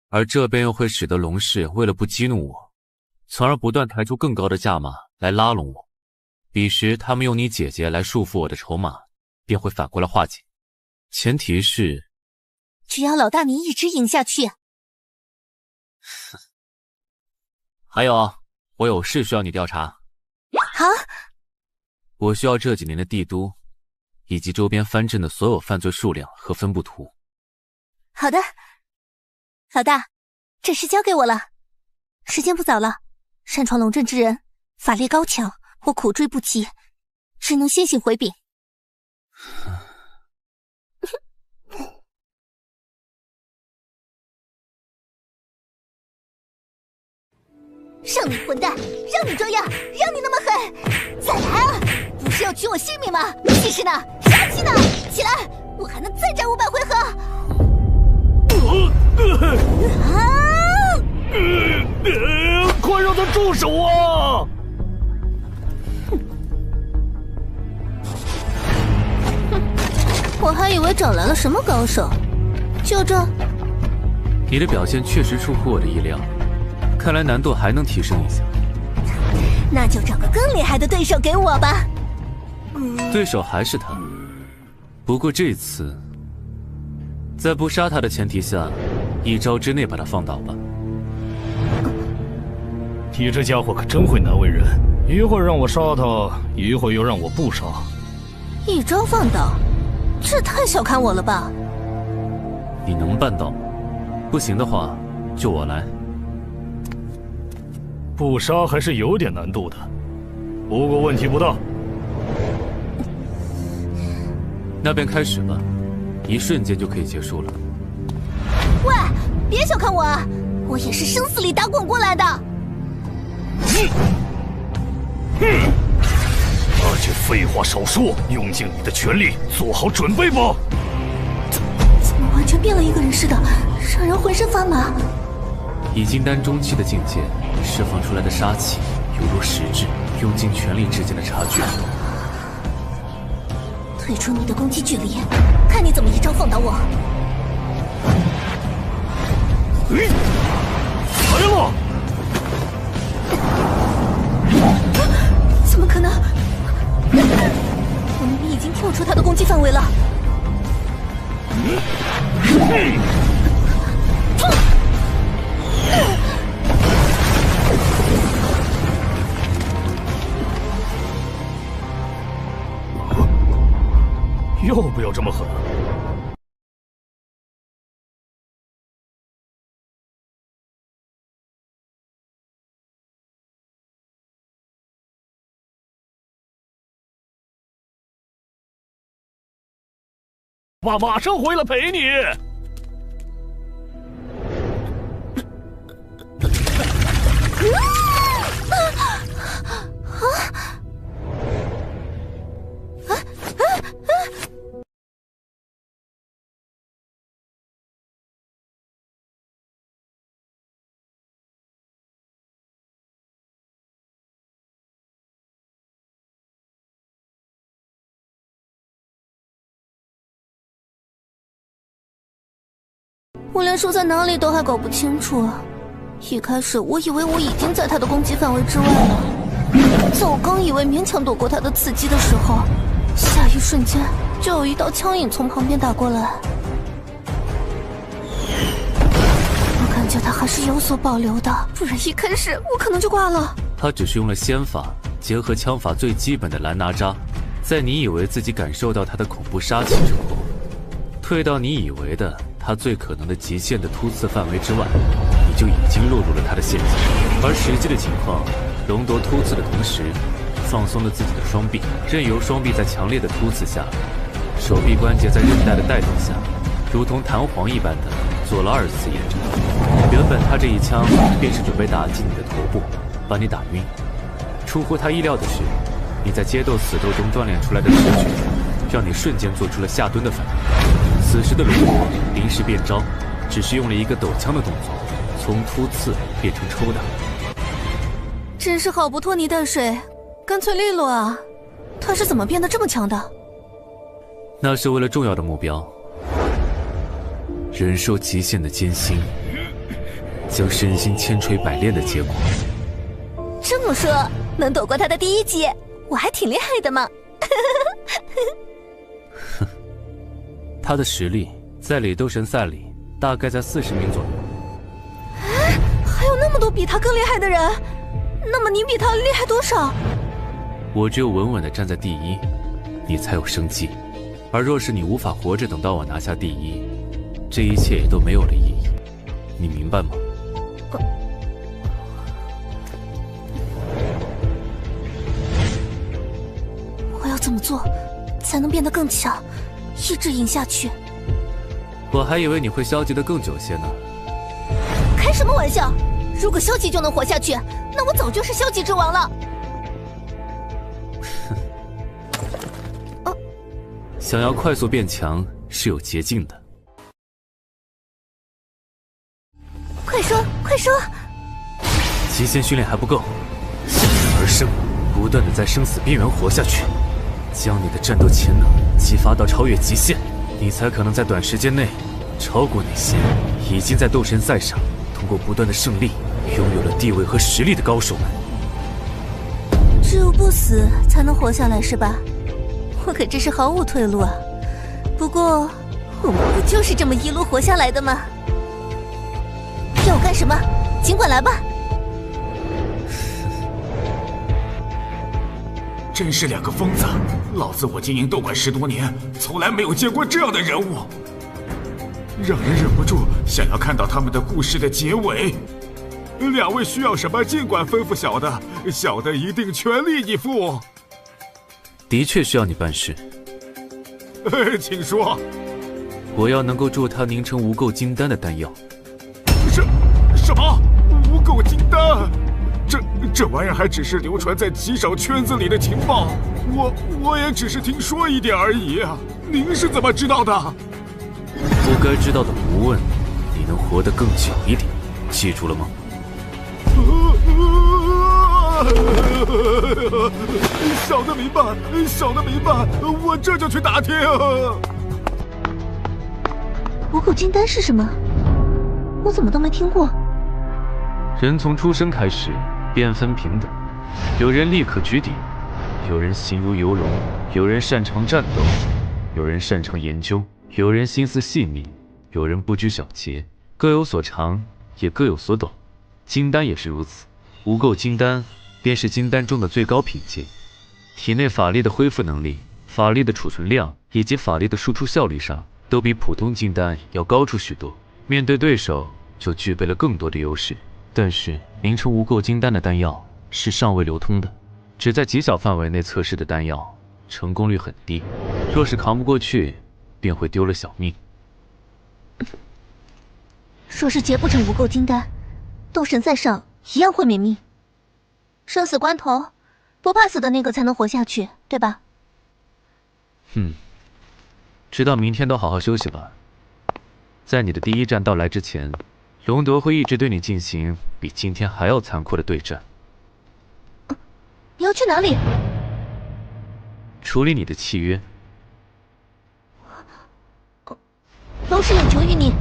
Speaker 13: 而这便又会使得龙氏为了不激怒我，从而不断抬出更高的价码来拉拢我。彼时他们用你姐姐来束缚我的筹码，便会反过来化解，前提是
Speaker 4: 只要老大你一直赢下去。
Speaker 13: 还有，我有事需要你调查。
Speaker 4: 好，
Speaker 13: 我需要这几年的帝都以及周边藩镇的所有犯罪数量和分布图。
Speaker 4: 好的，老大，这事交给我了。时间不早了，擅闯龙镇之人法力高强，我苦追不及，只能先行回禀。让你混蛋，让你这样，让你那么狠，再来啊！不是要取我性命吗？气势呢？杀气呢？起来，我还能再战500回合！
Speaker 6: 快让他住手啊！
Speaker 4: 我还以为找来了什么高手，就这？
Speaker 13: 你的表现确实出乎我的意料，看来难度还能提升一下。
Speaker 4: 那就找个更厉害的对手给我吧。
Speaker 13: 对手还是他，不过这次在不杀他的前提下，一招之内把他放倒吧。
Speaker 6: 你这家伙可真会难为人，一会儿让我杀他，一会儿又让我不杀。
Speaker 4: 一招放倒，这太小看我了吧？
Speaker 13: 你能办到吗？不行的话，就我来。
Speaker 6: 不杀还是有点难度的，不过问题不大。
Speaker 13: 那便开始吧，一瞬间就可以结束了。
Speaker 4: 喂，别小看我啊，我也是生死里打滚过来的。
Speaker 6: 那就废话少说，用尽你的全力，做好准备吧。
Speaker 4: 怎么完全变了一个人似的，让人浑身发麻。
Speaker 13: 以金丹中期的境界释放出来的杀气，犹如实质用尽全力之间的差距。
Speaker 4: 退出你的攻击距离，看你怎么一招放倒我。
Speaker 6: 来了！
Speaker 4: 怎么可能？我明明已经跳出他的攻击范围了。
Speaker 6: 要不要这么狠？爸马上回来陪你。
Speaker 4: 我连输在哪里都还搞不清楚。一开始我以为我已经在他的攻击范围之外了，在我刚以为勉强躲过他的刺击的时候，下一瞬间就有一道枪影从旁边打过来。我感觉他还是有所保留的，不然一开始我可能就挂了。
Speaker 13: 他只是用了仙法结合枪法最基本的蓝拿扎，在你以为自己感受到他的恐怖杀气之后，退到你以为的他最可能的极限的突刺范围之外，你就已经落入了他的陷阱。而实际的情况，龙夺突刺的同时，放松了自己的双臂，任由双臂在强烈的突刺下，手臂关节在韧带的带动下，如同弹簧一般的做了2次延展。原本他这一枪便是准备打击你的头部，把你打晕。出乎他意料的是，你在街斗死斗中锻炼出来的直觉，让你瞬间做出了下蹲的反应。此时的龙夺临时变招，只是用了一个抖枪的动作，从突刺变成抽打。
Speaker 4: 真是好不拖泥带水，干脆利落啊！他是怎么变得这么强的？
Speaker 13: 那是为了重要的目标，忍受极限的艰辛，将身心千锤百炼的结果。
Speaker 4: 这么说，能躲过他的第一击，我还挺厉害的嘛！
Speaker 13: 他的实力在里斗神赛里大概在40名左右。
Speaker 12: 还有那么多比他更厉害的人，那么你比他厉害多少？
Speaker 13: 我只有稳稳地站在第一，你才有生机。而若是你无法活着等到我拿下第一，这一切也都没有了意义。你明白吗？
Speaker 12: 我要怎么做才能变得更强，一直赢下去？
Speaker 13: 我还以为你会消极得更久些呢。
Speaker 12: 开什么玩笑！如果消极就能活下去，那我早就是消极之王了。
Speaker 13: 想要快速变强是有捷径的。
Speaker 12: 快说，快说！
Speaker 13: 极限训练还不够，向死而生，不断的在生死边缘活下去，将你的战斗潜能激发到超越极限，你才可能在短时间内超过那些已经在斗神赛上通过不断的胜利拥有了地位和实力的高手们。
Speaker 12: 只有不死才能活下来是吧？我可真是毫无退路啊！不过我们不就是这么一路活下来的吗？要我干什么？尽管来吧！
Speaker 10: 真是两个疯子！老子我经营斗馆10多年，从来没有见过这样的人物，让人忍不住想要看到他们的故事的结尾。两位需要什么，尽管吩咐小的，小的一定全力以赴。
Speaker 13: 的确需要你办事。
Speaker 10: 请说。
Speaker 13: 我要能够助他凝成无垢金丹的丹药。
Speaker 10: 什么？无垢金丹？这玩意儿还只是流传在极少圈子里的情报，我也只是听说一点而已啊。您是怎么知道的？
Speaker 13: 不该知道的不问，你能活得更久一点，记住了吗？
Speaker 10: 小的明白，小的明白，我这就去打听。
Speaker 12: 无垢金丹是什么？我怎么都没听过。
Speaker 13: 人从出生开始便分平等，有人立刻居顶，有人形如游龙，有人擅长战斗，有人擅长研究，有人心思细密，有人不拘小节，各有所长，也各有所懂。金丹也是如此，无垢金丹便是金丹中的最高品阶，体内法力的恢复能力、法力的储存量以及法力的输出效率上，都比普通金丹要高出许多。面对对手，就具备了更多的优势。但是凝成无垢金丹的丹药是尚未流通的，只在极小范围内测试的丹药，成功率很低。若是扛不过去，便会丢了小命。
Speaker 12: 若是结不成无垢金丹，斗神赛上一样会泯灭。生死关头，不怕死的那个才能活下去，对吧？
Speaker 13: 直到明天都好好休息吧。在你的第一战到来之前，龙德会一直对你进行比今天还要残酷的对战。
Speaker 12: 你要去哪里？
Speaker 13: 处理你的契约。
Speaker 12: 老师有求于你，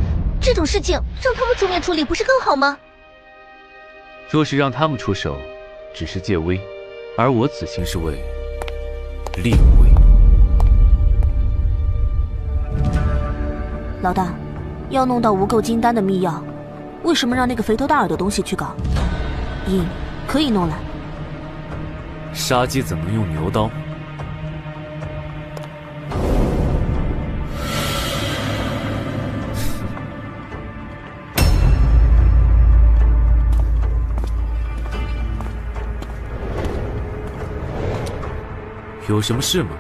Speaker 12: 这种事情让他们出面处理不是更好吗？
Speaker 13: 若是让他们出手，只是借威，而我此行是为立威。
Speaker 12: 老大，要弄到无垢金丹的秘药，为什么让那个肥头大耳的东西去搞？银可以弄来。
Speaker 13: 杀鸡怎能用牛刀？有什么事吗？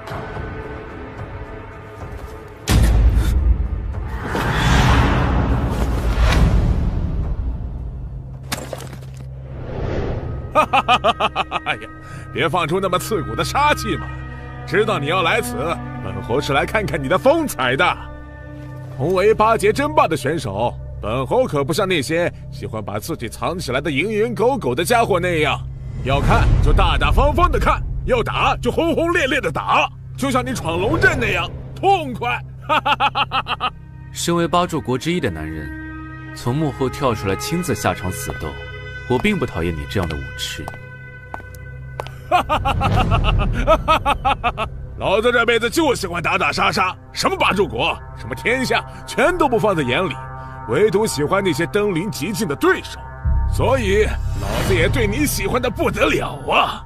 Speaker 10: 哎呀，别放出那么刺骨的杀气嘛！知道你要来此，本侯是来看看你的风采的。同为8节争霸的选手，本侯可不像那些喜欢把自己藏起来的蝇营狗苟的家伙那样，要看就大大方方的看，要打就轰轰烈烈的打，就像你闯龙阵那样痛快。
Speaker 13: 身为8柱国之一的男人，从幕后跳出来亲自下场死斗，我并不讨厌你这样的武痴。
Speaker 10: 老子这辈子就喜欢打打杀杀，什么霸主国，什么天下，全都不放在眼里，唯独喜欢那些登临极境的对手。所以，老子也对你喜欢的不得了啊！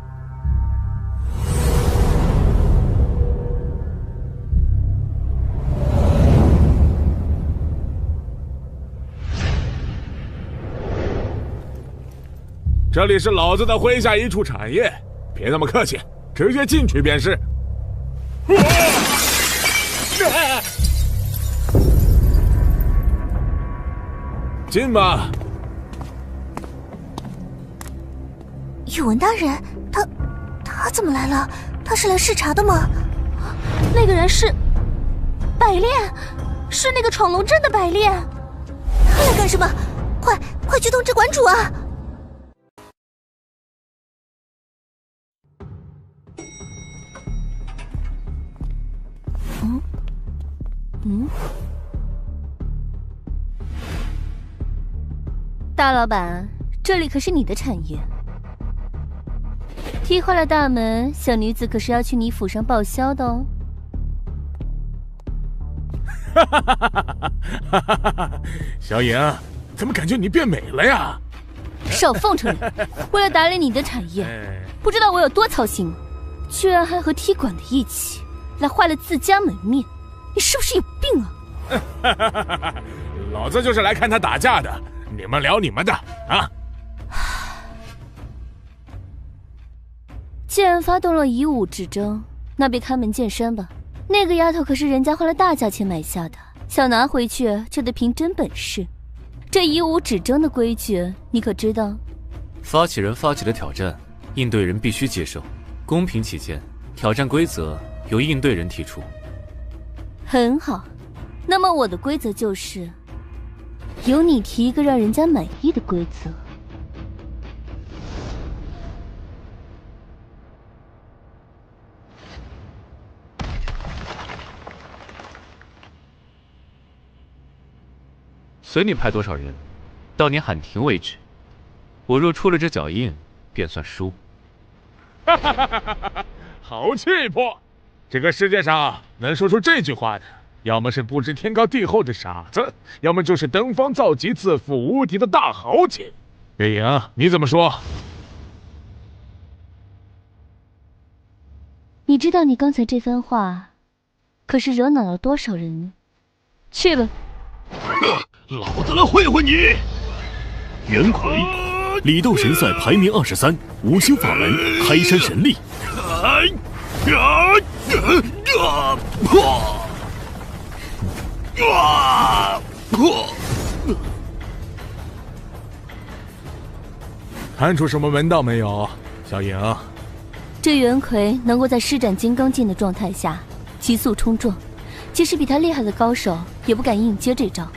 Speaker 10: 这里是老子的麾下一处产业，别那么客气，直接进去便是。进吧。
Speaker 4: 宇文大人，他怎么来了？他是来视察的吗？那个人是百炼，是那个闯龙阵的百炼。他来干什么？快去通知馆主啊！
Speaker 3: 大老板，这里可是你的产业。踢坏了大门，小女子可是要去你府上报销的哦。
Speaker 10: 小影，怎么感觉你变美了呀？
Speaker 3: 少奉承你！为了打理你的产业，不知道我有多操心，居然还和踢馆的一起来坏了自家门面，你是不是有病啊？
Speaker 10: 老子就是来看他打架的，你们聊你们的啊！
Speaker 3: 既然发动了以武之争，那便开门见山吧。那个丫头可是人家花了大价钱买下的，想拿回去就得凭真本事。这以武止争的规矩，你可知道？
Speaker 13: 发起人发起的挑战，应对人必须接受。公平起见，挑战规则由应对人提出。
Speaker 3: 很好，那么我的规则就是，由你提一个让人家满意的规则。
Speaker 13: 随你派多少人，到你喊停为止。我若出了这脚印，便算输。
Speaker 10: 好气魄！这个世界上能说出这句话的，要么是不知天高地厚的傻子，要么就是登峰造极、自负无敌的大豪杰。月影，你怎么说？
Speaker 3: 你知道你刚才这番话，可是惹恼了多少人呢？去吧。
Speaker 9: 老子来会会你！元奎，李斗神赛排名23，无修法门，开山神力。
Speaker 10: 看出什么门道没有，小影？
Speaker 3: 这元奎能够在施展金刚劲的状态下急速冲撞，即使比他厉害的高手也不敢硬接这招。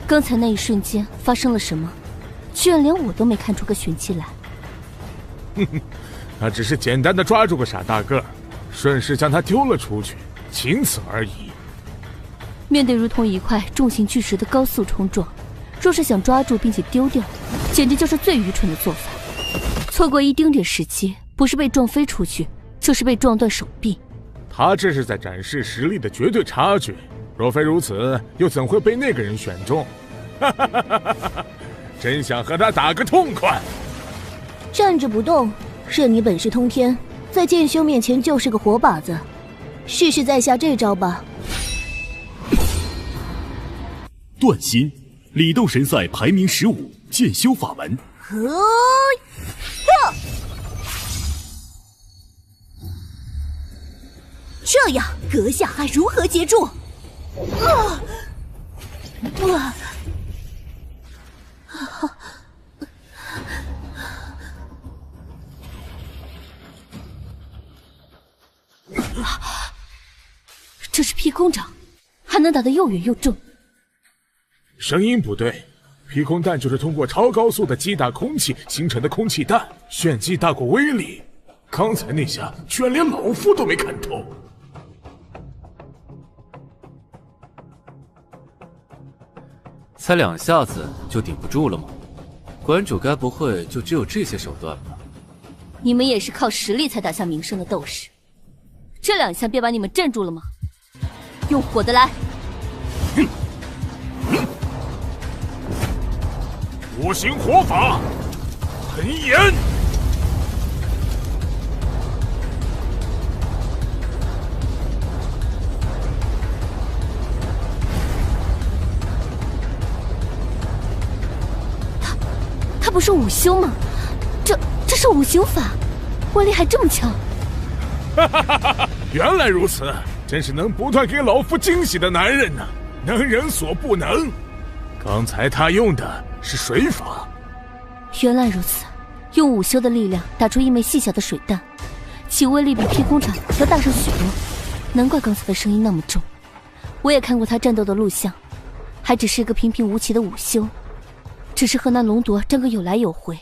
Speaker 3: 刚才那一瞬间发生了什么？居然连我都没看出个玄机来。
Speaker 10: 他只是简单的抓住个傻大个，顺势将他丢了出去，仅此而已。
Speaker 3: 面对如同一块重型巨石的高速冲撞，若是想抓住并且丢掉，简直就是最愚蠢的做法。错过一丁点时机，不是被撞飞出去，就是被撞断手臂。
Speaker 10: 他这是在展示实力的绝对差距，若非如此，又怎会被那个人选中？真想和他打个痛快！
Speaker 4: 站着不动，任你本事通天，在剑修面前就是个活靶子。试试再下这招吧。
Speaker 9: 断心，李斗神赛排名15，剑修法门。
Speaker 4: 这样，阁下还如何接住？
Speaker 3: 这是劈空掌，还能打得又远又重。
Speaker 10: 声音不对，劈空弹就是通过超高速的击打空气形成的空气弹，炫技大过威力。刚才那下居然连老夫都没看透。
Speaker 13: 才2下子就顶不住了吗？馆主该不会就只有这些手段吧？
Speaker 3: 你们也是靠实力才打下名声的斗士，
Speaker 15: 这2下便把你们镇住了吗？用火的来！
Speaker 10: 五行火法，很严。
Speaker 15: 他不是午休吗？这是五行法，威力还这么强。
Speaker 10: 哈哈哈哈！原来如此，真是能不断给老夫惊喜的男人呢，能人所不能。刚才他用的是水法。
Speaker 15: 原来如此，用午休的力量打出一枚细小的水弹，其威力比劈空掌要大上许多。难怪刚才的声音那么重。我也看过他战斗的录像，还只是一个平平无奇的午休，只是和那龙夺战个有来有回。